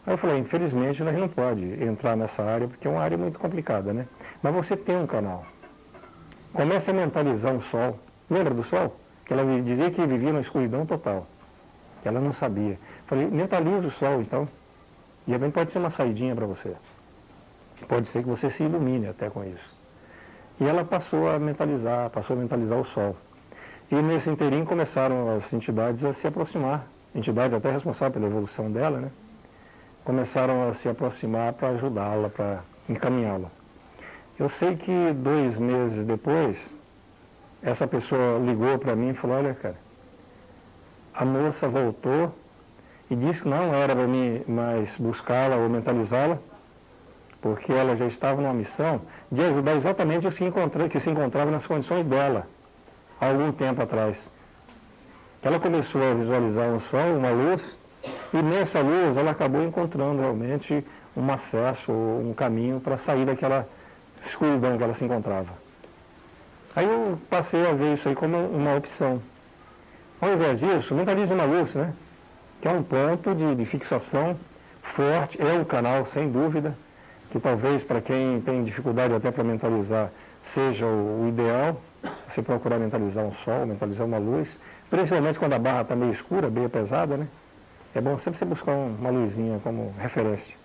Aí eu falei, infelizmente nós não pode entrar nessa área, porque é uma área muito complicada, né? Mas você tem um canal. Comece a mentalizar um sol. Lembra do sol? Que ela dizia que vivia na escuridão total. Que ela não sabia. Falei, mentaliza o sol, então. E também pode ser uma saidinha para você. Pode ser que você se ilumine até com isso. E ela passou a mentalizar o sol. E nesse inteirinho começaram as entidades a se aproximar. Entidades até responsáveis pela evolução dela, né? Começaram a se aproximar para ajudá-la, para encaminhá-la. Eu sei que 2 meses depois, essa pessoa ligou para mim e falou, olha, cara, a moça voltou e disse que não era para mim mais buscá-la ou mentalizá-la, porque ela já estava numa missão de ajudar exatamente os que se encontravam nas condições dela, há algum tempo atrás. Ela começou a visualizar um sol, uma luz, e nessa luz ela acabou encontrando realmente um acesso, um caminho para sair daquela escuridão que ela se encontrava. Aí eu passei a ver isso aí como uma opção. Ao invés disso, mentalize uma luz, né? Que é um ponto de fixação forte, é o canal, sem dúvida, que talvez para quem tem dificuldade até para mentalizar seja o ideal, você procurar mentalizar um sol, mentalizar uma luz, principalmente quando a barra está meio escura, meio pesada, né? É bom sempre você buscar uma luzinha como referência.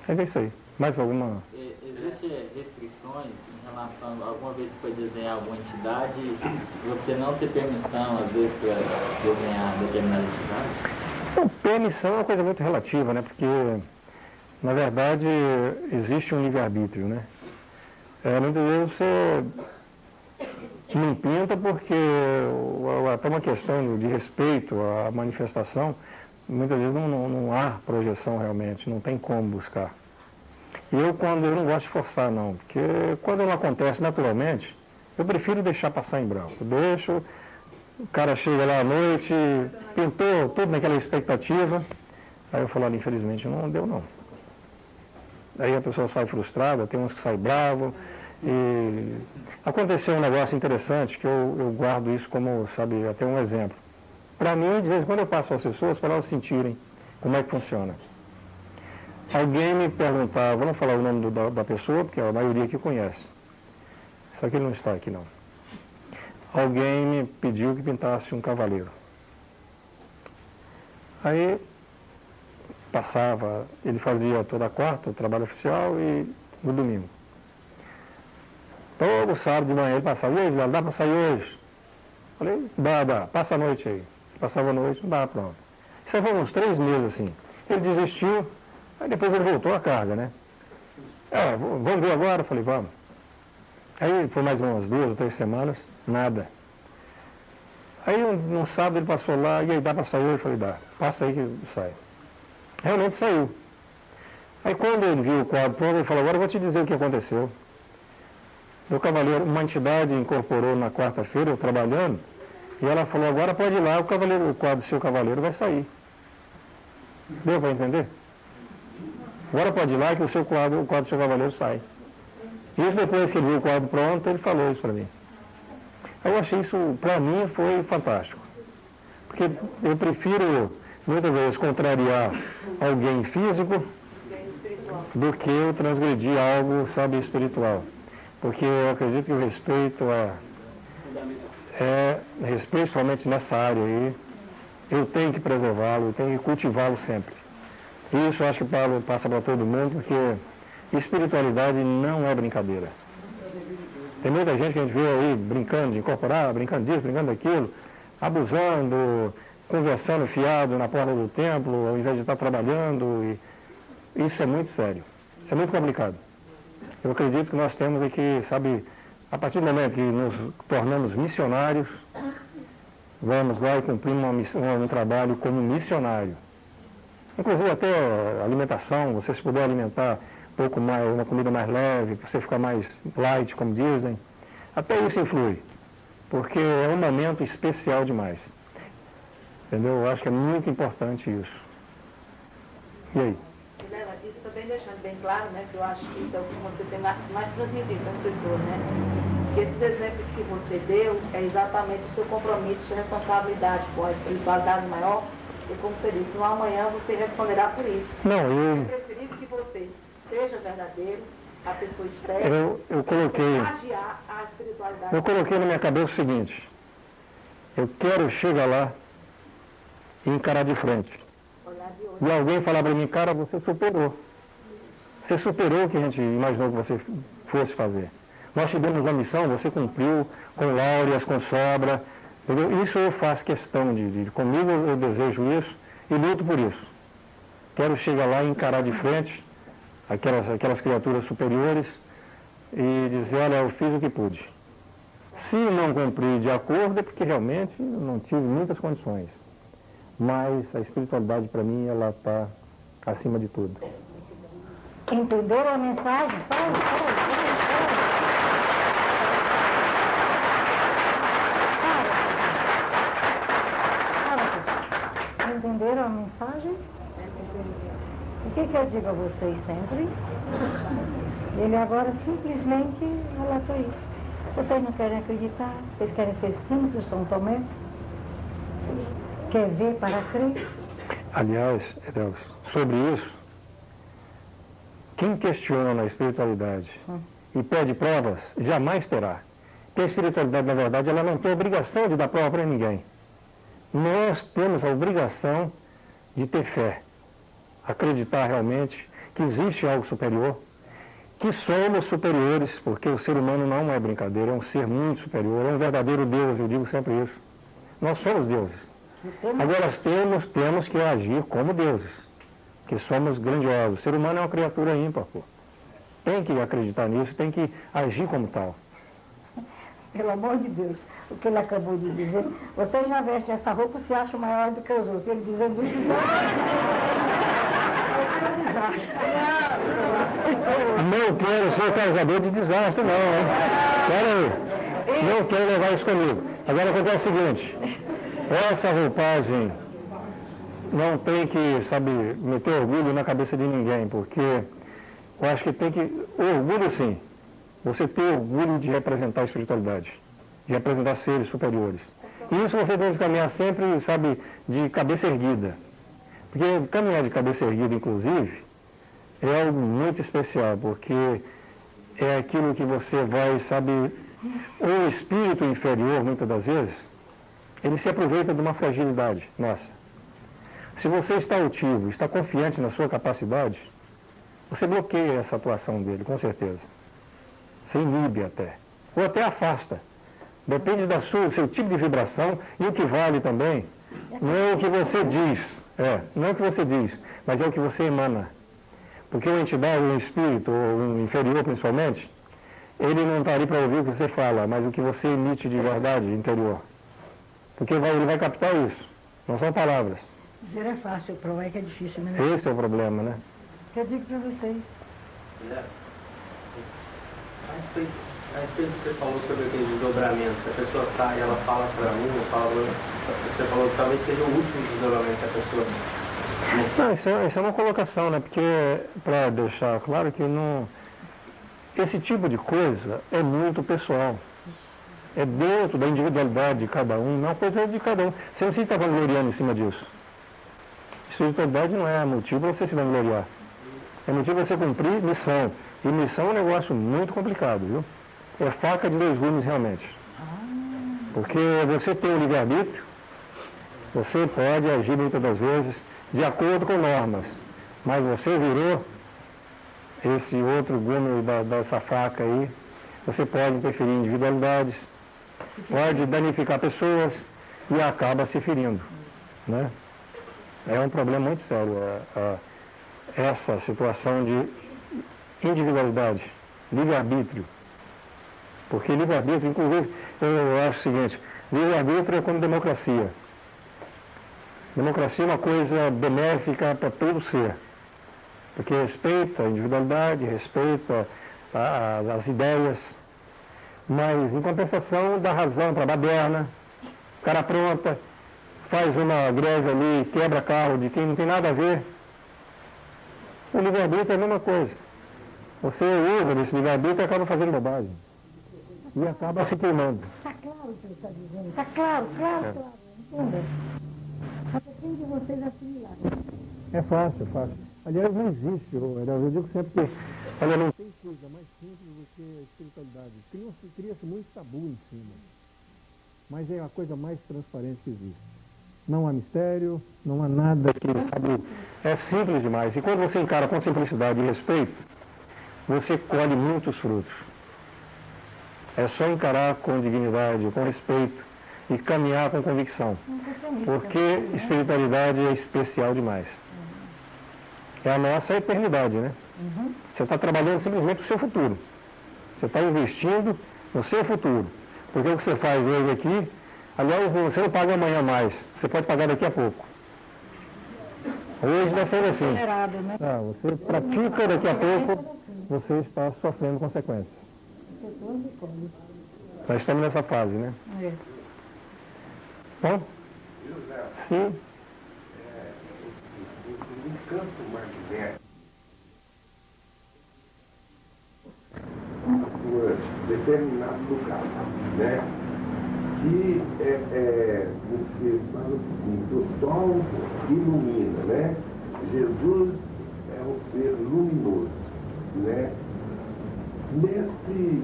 É isso aí. Mais alguma?
Existem restrições em relação, alguma vez foi desenhar alguma entidade e você não ter permissão, às vezes, para desenhar determinada entidade?
Então, permissão é uma coisa muito relativa, né? Porque, na verdade, existe um livre-arbítrio, né? Muitas vezes você não pinta porque até uma questão de respeito à manifestação, muitas vezes não há projeção realmente, não tem como buscar. E eu não gosto de forçar não, porque quando não acontece naturalmente, eu prefiro deixar passar em branco. O cara chega lá à noite, pintou tudo naquela expectativa, aí eu falo, infelizmente não deu não. Aí a pessoa sai frustrada, tem uns que saem bravos. E aconteceu um negócio interessante que eu guardo isso como, sabe, até um exemplo. Para mim, de vez em quando eu passo às pessoas para elas sentirem como é que funciona. Alguém me perguntava, vou não falar o nome da pessoa, porque a maioria aqui conhece. Só que ele não está aqui não. alguém me pediu que pintasse um cavaleiro. Aí passava, ele fazia toda a quarta, o trabalho oficial, e no domingo. Todo sábado de manhã ele passava, e aí, dá para sair hoje? Falei, dá, passa a noite aí. Passava a noite, não dá, pronto. Isso aí foi uns 3 meses assim. Ele desistiu, aí depois ele voltou à carga, né? Vamos ver agora? Eu falei, vamos. Aí foi mais umas 2 ou 3 semanas, nada. Aí um sábado ele passou lá, e aí, dá para sair hoje? Eu falei, dá, passa aí que sai. Realmente saiu. Aí quando ele viu o quadro pronto, ele falou, agora eu vou te dizer o que aconteceu. O cavaleiro, uma entidade incorporou na quarta-feira, eu trabalhando, e ela falou, agora pode ir lá, o quadro do seu cavaleiro vai sair. Deu para entender? Agora pode ir lá que o quadro do seu cavaleiro sai. Isso depois que ele viu o quadro pronto, ele falou isso para mim. Aí eu achei isso, para mim, foi fantástico. Porque eu prefiro, muitas vezes, contrariar alguém físico do que eu transgredir algo, sabe, espiritual. Porque eu acredito que o respeito respeito somente nessa área aí, eu tenho que preservá-lo, eu tenho que cultivá-lo sempre. E isso eu acho que passa para todo mundo, porque espiritualidade não é brincadeira. Tem muita gente que a gente vê aí brincando de incorporar, brincando disso, brincando daquilo, abusando, conversando fiado na porta do templo, ao invés de estar trabalhando. E isso é muito sério, isso é muito complicado. Eu acredito que nós temos que, sabe, a partir do momento que nos tornamos missionários, vamos lá e cumprimos um trabalho como missionário. Inclusive até a alimentação, você se puder alimentar um pouco mais, uma comida mais leve, para você ficar mais light, como dizem, até isso influi, porque é um momento especial demais. Entendeu? Eu acho que é muito importante isso. E aí?
Isso também deixando bem claro, né, que eu acho que isso é o que você tem mais transmitido para as pessoas, né? Que esses exemplos que você deu é exatamente o seu compromisso de responsabilidade com a espiritualidade maior, e como você disse, no amanhã você responderá por isso.
Não,
É preferível que você seja verdadeiro, a pessoa espere,
eu coloquei
a espiritualidade.
Eu coloquei na minha cabeça o seguinte, eu quero chegar lá e encarar de frente. E alguém falar para mim, cara, você superou. Você superou o que a gente imaginou que você fosse fazer. Nós te demos uma missão, você cumpriu com láureas, com sobra. Entendeu? Isso eu faço questão de comigo eu desejo isso e luto por isso. Quero chegar lá e encarar de frente aquelas criaturas superiores e dizer, olha, eu fiz o que pude. Se não cumprir de acordo é porque realmente não tive muitas condições. Mas a espiritualidade, para mim, ela está acima de tudo.
Entenderam a mensagem? Entenderam a mensagem? O que eu digo a vocês sempre? Ele agora simplesmente relatou isso. Vocês não querem acreditar? Vocês querem ser simples, São Tomé? Quer ver para crer?
Aliás, Deus, sobre isso, quem questiona a espiritualidade e pede provas, jamais terá. Porque a espiritualidade, na verdade, ela não tem obrigação de dar prova para ninguém. Nós temos a obrigação de ter fé, acreditar realmente que existe algo superior, que somos superiores, porque o ser humano não é brincadeira, é um ser muito superior, é um verdadeiro Deus, eu digo sempre isso. Nós somos deuses. Agora temos que agir como deuses, que somos grandiosos. O ser humano é uma criatura ímpar, pô. Tem que acreditar nisso, tem que agir como tal.
Pelo amor de Deus, o que ele acabou de dizer, você já veste essa roupa e se acha maior do que os outros. Ele dizendo isso, é um desastre.
Não quero ser causador de desastre, não, hein? Pera aí. Não quero levar isso comigo. Agora acontece o seguinte, essa roupagem não tem que, sabe, meter orgulho na cabeça de ninguém, porque eu acho que tem que, orgulho sim, você ter orgulho de representar a espiritualidade, de representar seres superiores. E isso você tem que caminhar sempre, sabe, de cabeça erguida. Porque caminhar de cabeça erguida, inclusive, é algo muito especial, porque é aquilo que você vai, sabe, O espírito inferior, muitas das vezes, ele se aproveita de uma fragilidade nossa. Se você está altivo, está confiante na sua capacidade, você bloqueia essa atuação dele, com certeza. Você inibe até, ou até afasta. Depende do seu tipo de vibração, e o que vale também não é o que você diz, não é o que você diz, mas é o que você emana. Porque uma entidade, um espírito, ou um inferior principalmente, ele não está ali para ouvir o que você fala, mas o que você emite de verdade interior. Porque ele vai captar isso, não são palavras.
Dizer é fácil, provar é que é difícil, né?
Esse é o problema, né?
Eu digo para vocês.
A respeito que você falou sobre aqueles desdobramentos, a pessoa sai, ela fala para um, fala para outro, você falou que talvez seja o último desdobramento que a pessoa...
Não, isso é uma colocação, né? Porque, para deixar claro que não... Esse tipo de coisa é muito pessoal. É dentro da individualidade de cada um, não é uma coisa de cada um. Você não precisa estar vangloriando em cima disso. Espiritualidade não é motivo para você se vangloriar. É motivo para você cumprir missão. E missão é um negócio muito complicado, viu? É faca de dois gumes, realmente. Porque você tem o livre-arbítrio, você pode agir muitas das vezes de acordo com normas, mas você virou esse outro gume dessa faca aí, você pode interferir em individualidades, pode danificar pessoas e acaba se ferindo, né? É um problema muito sério essa situação de individualidade, livre-arbítrio. Porque livre-arbítrio, inclusive, eu acho o seguinte, livre-arbítrio é como democracia. Democracia é uma coisa benéfica para todo ser. Porque respeita a individualidade, respeita as ideias, mas em compensação dá razão para a baderna, cara pronta, faz uma greve ali, quebra carro de quem não tem nada a ver. O livre-arbítrio é a mesma coisa. Você usa desse livre-arbítrio e acaba fazendo bobagem. E acaba se queimando.
Está claro o que ele está dizendo? Está claro. Entenda. Só depende de vocês assimilarem.
É fácil. Aliás, não existe, eu digo sempre que, olha, não tem coisa mais simples do que a espiritualidade. Cria-se muito tabu em cima. Mas é a coisa mais transparente que existe. Não há mistério, não há nada que sabe. É simples demais. E quando você encara com simplicidade e respeito, você colhe muitos frutos. É só encarar com dignidade, com respeito e caminhar com convicção. Porque espiritualidade é especial demais. É a nossa eternidade, né? Você está trabalhando simplesmente para o seu futuro. Você está investindo no seu futuro. Porque o que você faz hoje aqui, aliás, você não paga amanhã mais. Você pode pagar daqui a pouco. Hoje está sendo assim. Você pratica, daqui a pouco você está sofrendo consequências. Nós estamos nessa fase, né? Bom? Sim.
No campo magnético, por determinado lugar, né? Que você fala o seguinte, o sol ilumina, né? Jesus é um ser luminoso, né? Nesse,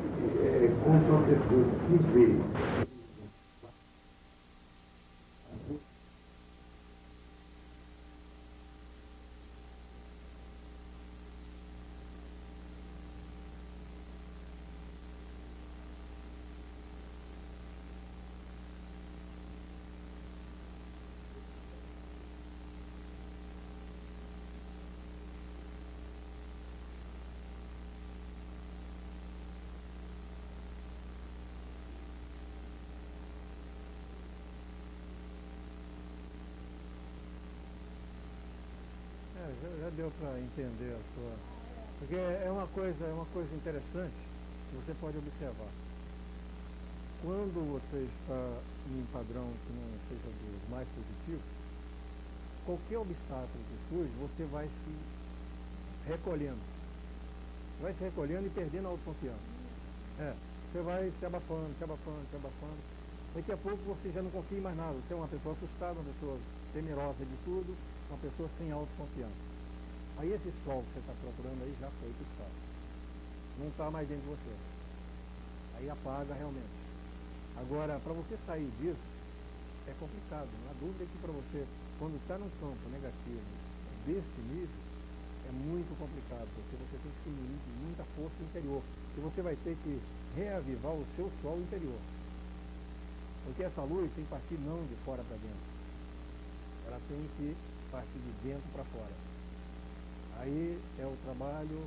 quando a pessoa se vê
Já deu para entender a sua... Porque é uma coisa interessante que você pode observar. Quando você está em um padrão que não seja dos mais positivos, qualquer obstáculo que surge, você vai se recolhendo. Vai se recolhendo e perdendo a autoconfiança. Você vai se abafando. Daqui a pouco você já não confia em mais nada. Você é uma pessoa assustada, uma pessoa temerosa de tudo, uma pessoa sem autoconfiança. Aí esse sol que você está procurando aí já foi para o espaço. Não está mais dentro de você.
Aí apaga realmente. Agora, para você sair disso, é complicado. Não há dúvida que para você, quando está num campo negativo desse nível, é muito complicado, porque você tem que unir muita força interior. E você vai ter que reavivar o seu sol interior. Porque essa luz tem que partir não de fora para dentro. Ela tem que partir de dentro para fora. Aí é o trabalho,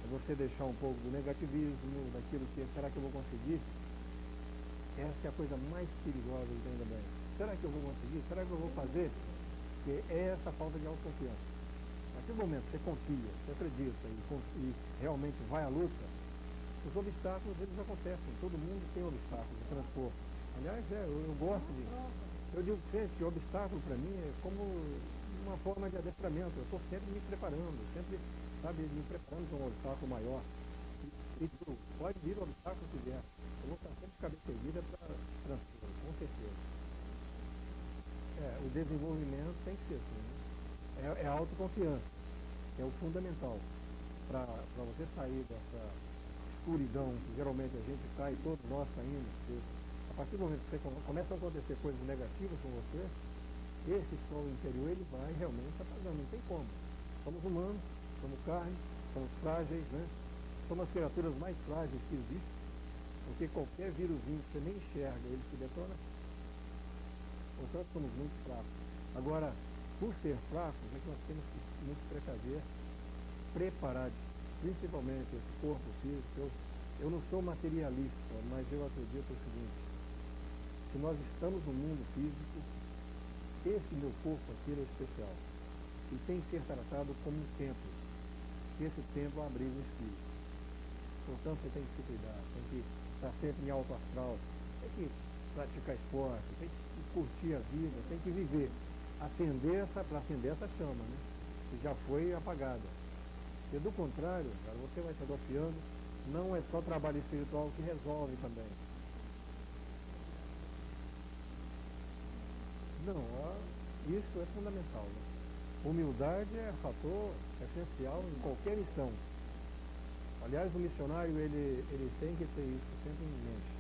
é você deixar um pouco do negativismo, daquilo que, será que eu vou conseguir? Essa é a coisa mais perigosa que tem também. Será que eu vou conseguir? Será que eu vou fazer? Porque é essa falta de autoconfiança. A partir do momento que você confia, você acredita e realmente vai à luta, os obstáculos eles acontecem. Todo mundo tem obstáculos de transpor. Aliás, eu gosto de... Eu digo sempre que o obstáculo para mim é como uma forma de adestramento. Eu estou sempre me preparando, sempre, sabe, me preparando para um obstáculo maior. E pode vir o obstáculo que vier. Eu vou estar sempre de cabeça erguida para transpor, com certeza. O desenvolvimento tem que ser assim, né? É a autoconfiança, é o fundamental para você sair dessa escuridão que geralmente a gente cai, todos nós saímos. A partir do momento que começam a acontecer coisas negativas com você, esse sol interior ele vai realmente apagando, não tem como. Somos humanos, somos carne, somos frágeis, né? Somos as criaturas mais frágeis que existem, porque qualquer vírusinho que você nem enxerga, ele se detona. Portanto, somos muito fracos. Agora, por ser fracos, é que nós temos que nos precaver, preparar, principalmente esse corpo físico. Eu não sou materialista, mas eu acredito o seguinte: se nós estamos no mundo físico, esse meu corpo aqui é especial. E tem que ser tratado como um templo. Esse templo abriga o espírito. Portanto, você tem que se cuidar, tem que estar sempre em alto astral, tem que praticar esporte, tem que curtir a vida, tem que viver, para acender essa chama, né? Que já foi apagada. Porque do contrário, cara, você vai se atrofiando, não é só trabalho espiritual que resolve também. Não, isso é fundamental, né? Humildade é fator essencial em qualquer missão. Aliás, o missionário, ele tem que ter isso sempre em mente.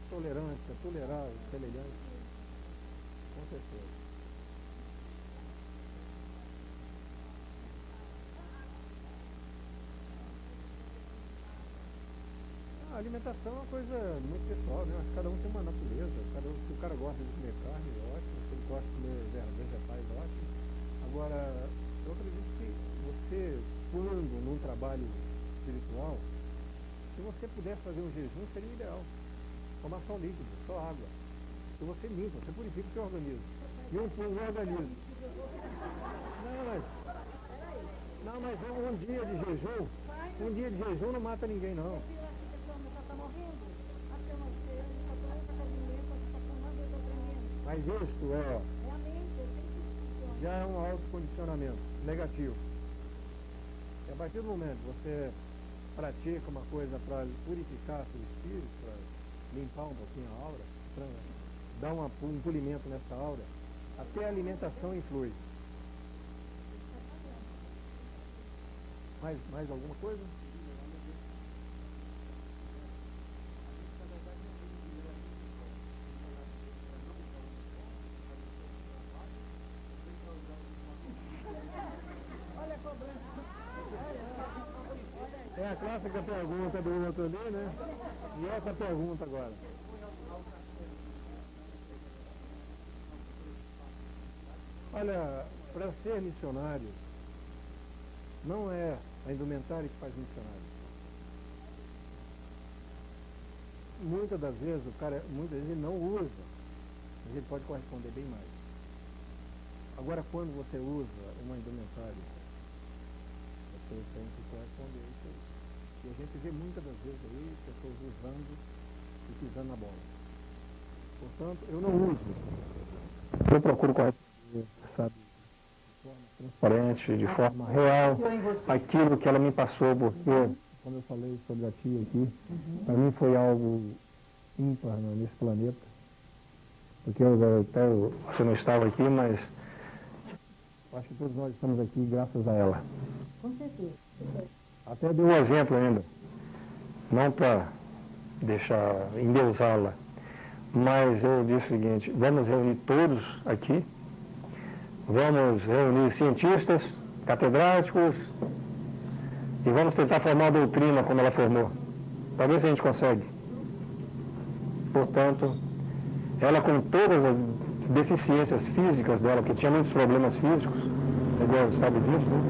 Tolerância, tolerar o semelhante, com certeza. A alimentação é uma coisa muito pessoal, né? Cada um tem uma natureza. Se o cara gosta de comer carne, ótimo. Se ele gosta de comer vegetais, ótimo. Agora, eu acredito que você, quando num trabalho espiritual, se você pudesse fazer um jejum, seria ideal. Tomar só líquido, só água. Se você limpa, você purifica o seu organismo. E um organismo. Não, mas um dia de jejum não mata ninguém, não. Mas isto já é um autocondicionamento negativo. E a partir do momento que você pratica uma coisa para purificar seu espírito, para limpar um pouquinho a aura, para dar um polimento nessa aura, até a alimentação influi. Mais alguma coisa? É a clássica pergunta do outro ali, né? E essa pergunta agora. Olha, para ser missionário, não é a indumentária que faz missionário. Muitas das vezes muitas vezes ele não usa, mas ele pode corresponder bem mais. Agora, quando você usa uma indumentária, você tem que corresponder a isso aí. E a gente vê muitas das vezes aí pessoas usando e pisando na bola. Portanto, eu não uso. Eu procuro corresponder, sabe, de forma transparente, de forma real, aquilo que ela me passou, porque, como eu falei sobre a tia aqui, para mim foi algo ímpar nesse planeta. Porque você não estava aqui, mas acho que todos nós estamos aqui graças a ela.
Com certeza.
Até deu um exemplo ainda. Não para endeusá-la. Mas eu disse o seguinte, vamos reunir todos aqui, vamos reunir cientistas, catedráticos, e vamos tentar formar a doutrina como ela formou, para ver se a gente consegue. Portanto, ela com todas as deficiências físicas dela, porque tinha muitos problemas físicos, entendeu? Sabe disso, né?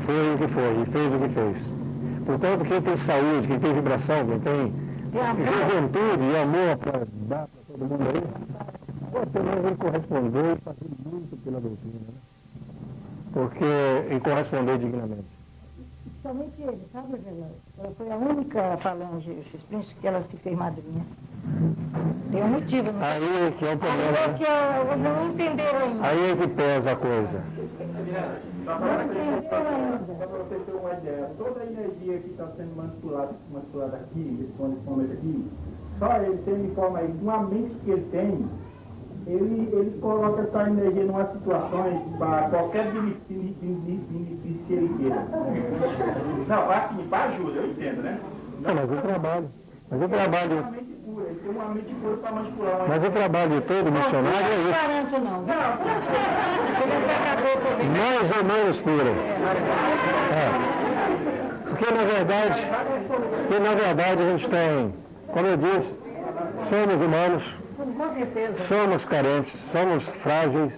Foi o que foi, e fez o que fez. Portanto, quem tem saúde, quem tem vibração, quem tem juventude e amor para dar para todo mundo aí, pelo menos ele corresponder e fazer muito pela doutrina, né? Porque ele corresponder dignamente.
Somente ele, sabe, Velão? Ela foi a única falange, esses príncipes, que ela se fez madrinha. Tem um motivo, não
Aí que é o problema.
Aí é que não entenderam ainda.
Aí é que pesa a coisa.
Só para você ter uma ideia, toda a energia que está sendo manipulada aqui, nesse momento aqui, só ele informa aí, com a mente que ele tem, ele coloca essa energia numa situação para qualquer benefício que ele queira. Não, assim, para ajuda, eu entendo, né?
Não, mas eu trabalho. Mas o trabalho.
Ele tem uma mente pura para manipular.
Mas o trabalho de todo missionário é
Não
isso.
garanto, não. Ele é pecador também.
Mais ou menos pura. Porque na verdade a gente tem, como eu disse, somos humanos,
Com certeza.
somos carentes, somos frágeis.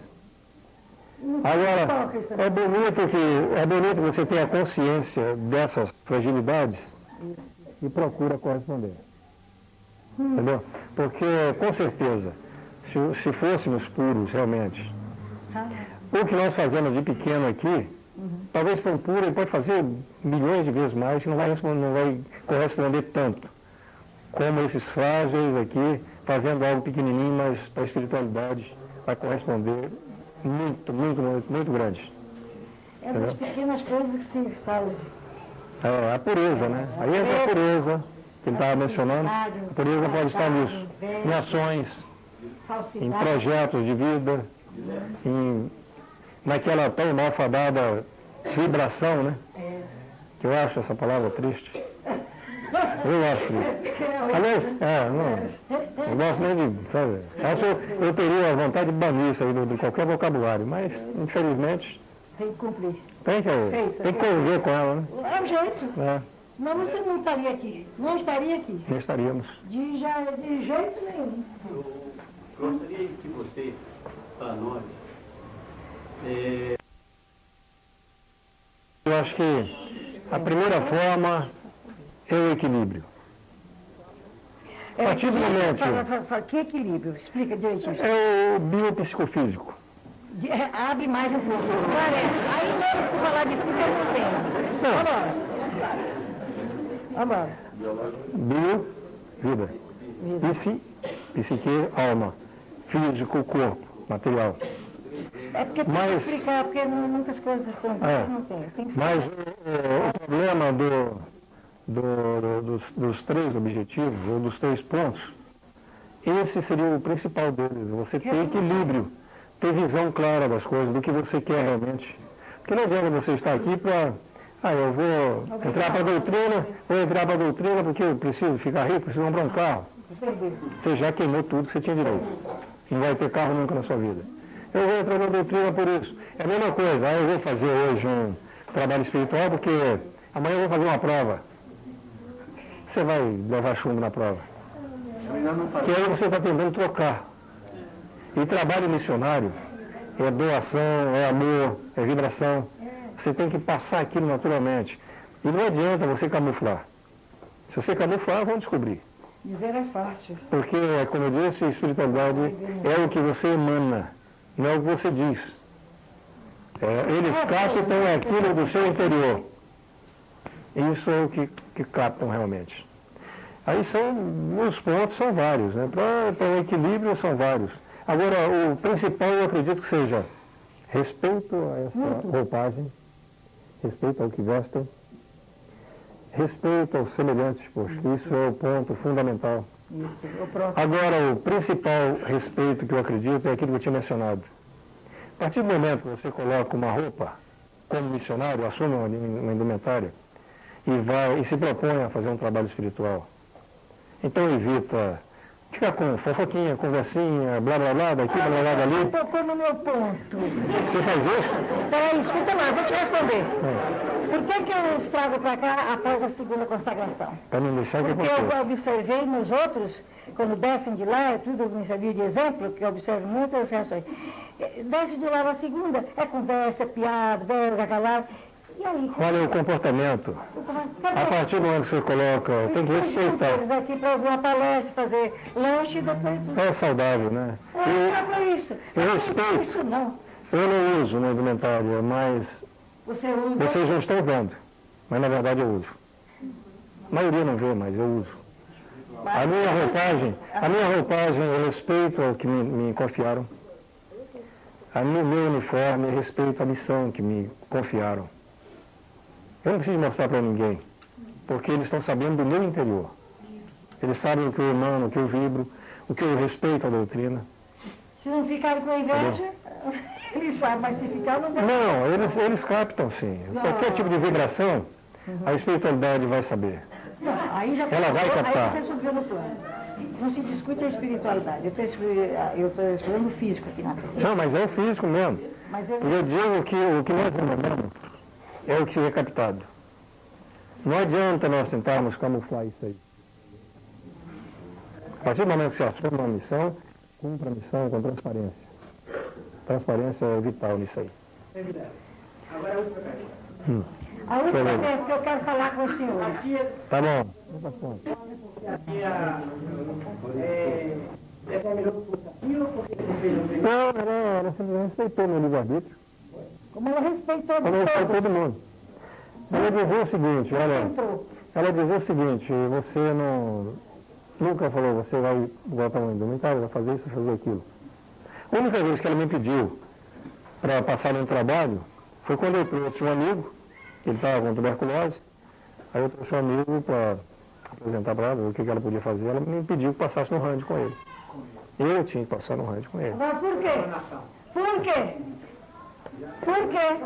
Agora, é bonito que você tenha consciência dessas fragilidades e procura corresponder. Entendeu? Porque, com certeza, se fôssemos puros realmente, o que nós fazemos de pequeno aqui, talvez para um puro ele pode fazer milhões de vezes mais, que não vai corresponder tanto como esses frágeis aqui, fazendo algo pequenininho, mas para a espiritualidade vai corresponder muito grande.
É das pequenas coisas que se faz.
A pureza, né? Aí é a pureza que ele estava mencionando. A pureza pode estar nisso, em ações, em projetos de vida, naquela tão malfadada vibração, né? Que eu acho essa palavra triste. Eu acho triste. Aliás, não gosto nem de, sabe? Eu teria a vontade de banir isso aí de qualquer vocabulário, mas, infelizmente,
tem que cumprir.
Tem que conviver com ela, né?
É o jeito. Senão você não estaria aqui. Não estaria aqui.
Não estaríamos.
De jeito nenhum.
Eu gostaria que você, para nós,
eu acho que a primeira forma é o equilíbrio. A partir do momento...
Que equilíbrio? Explica direitinho.
É o biopsicofísico.
Abre mais um pouco. Aí mesmo que falar difícil eu não tenho. Vamos.
Bio, vida. Psique, alma. Físico, corpo, material.
É porque tem que explicar, porque muitas coisas são não tem.
Mas o problema dos três objetivos, ou dos 3 pontos, esse seria o principal deles. Você ter equilíbrio, ter visão clara das coisas, do que você quer realmente. Porque não adianta você estar aqui para... eu vou entrar para a doutrina, porque eu preciso ficar rico, preciso comprar um carro. Você já queimou tudo que você tinha direito. Não vai ter carro nunca na sua vida. Eu vou entrar na doutrina por isso. É a mesma coisa. Eu vou fazer hoje um trabalho espiritual, porque amanhã eu vou fazer uma prova. Você vai levar chumbo na prova. Que aí você está tentando trocar. E trabalho missionário é doação, é amor, é vibração. Você tem que passar aquilo naturalmente. E não adianta você camuflar. Se você camuflar, vão descobrir.
Dizer é fácil.
Porque, como eu disse, a espiritualidade é o que você emana, não é o que você diz. Eles captam aquilo do seu interior. Isso é o que captam realmente. Aí os pontos são vários, né? Para o equilíbrio são vários. Agora, o principal eu acredito que seja respeito a essa roupagem, respeito ao que vestem, respeito aos semelhantes, poxa, isso é o ponto fundamental. Agora, o principal respeito que eu acredito é aquilo que eu tinha mencionado. A partir do momento que você coloca uma roupa como missionário, assume uma indumentária e se propõe a fazer um trabalho espiritual, Então evita ficar com fofoquinha, conversinha, blá blá blá daqui, blá blá blá dali.
Você tocou no meu ponto.
Você faz isso?
Peraí, escuta lá, vou te responder. Por que eu os trago para cá após a segunda consagração?
Para não deixar que
Porque eu
aconteça.
observei nos outros, quando descem de lá, tudo me serviu de exemplo, que eu observo muitas reações. Desce de lá na segunda, é conversa, é piada, verga, calado. E aí?
Olha o comportamento. A partir do momento que você coloca, tem que respeitar.
Eles aqui para ouvir uma palestra, fazer lanche e depois...
É saudável, né?
Não é para isso.
Eu respeito.
Isso não.
Eu não uso no indumentária, mas
Você usa...
vocês não estão vendo. Mas na verdade eu uso. A maioria não vê, mas eu uso. A minha roupagem eu respeito ao que me confiaram. O meu uniforme eu respeito a missão que me confiaram. Eu não preciso mostrar para ninguém, porque eles estão sabendo do meu interior. Eles sabem o que eu emano, o que eu vibro, o que eu respeito a doutrina.
Se não ficarem com inveja, eles sabem, mas se ficar não vai.
Não, eles captam sim. Qualquer tipo de vibração, a espiritualidade vai saber.
Não, aí já
Ela vai captar.
Aí você subiu no plano. Não se discute a espiritualidade. Eu estou estudando o físico aqui na frente.
Não, mas é o físico mesmo.
Mas
Eu digo que o que nós emanamos é o que é captado. Não adianta nós tentarmos camuflar isso aí. A partir do momento que você assume uma missão, cumpra a missão com transparência. Transparência é vital nisso aí.
Agora a última pergunta.
A última vez que eu quero falar com o senhor.
Tá bom. Não, ela simplesmente respeitou meu livre-arbítrio.
Como ela respeitou
Ela respeitou todo mundo. Ela dizia o seguinte, olha, ela dizia o seguinte, você nunca falou, você vai voltar no indumentário, vai fazer isso, vai fazer aquilo. A única vez que ela me pediu para passar no trabalho foi quando eu trouxe um amigo, ele estava com tuberculose, aí eu trouxe um amigo para apresentar para ela o que ela podia fazer, ela me pediu que passasse no range com ele. Eu tinha que passar no range com ele.
Mas por quê? Por quê? Por quê?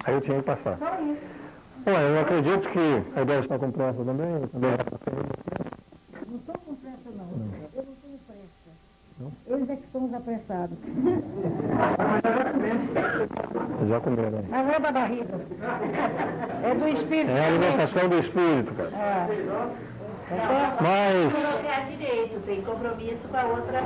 Aí eu tinha que passar.
Só isso.
Bom, eu acredito que a ideia está com pressa também.
Não estou com pressa, não. Eu não tenho pressa. Eles é que são os apressados.
Já comeram, né?
Mas não é da barriga. É do espírito.
É a alimentação do espírito, cara.
Tá certo?
Mas
Não é direito, tem compromisso com a outra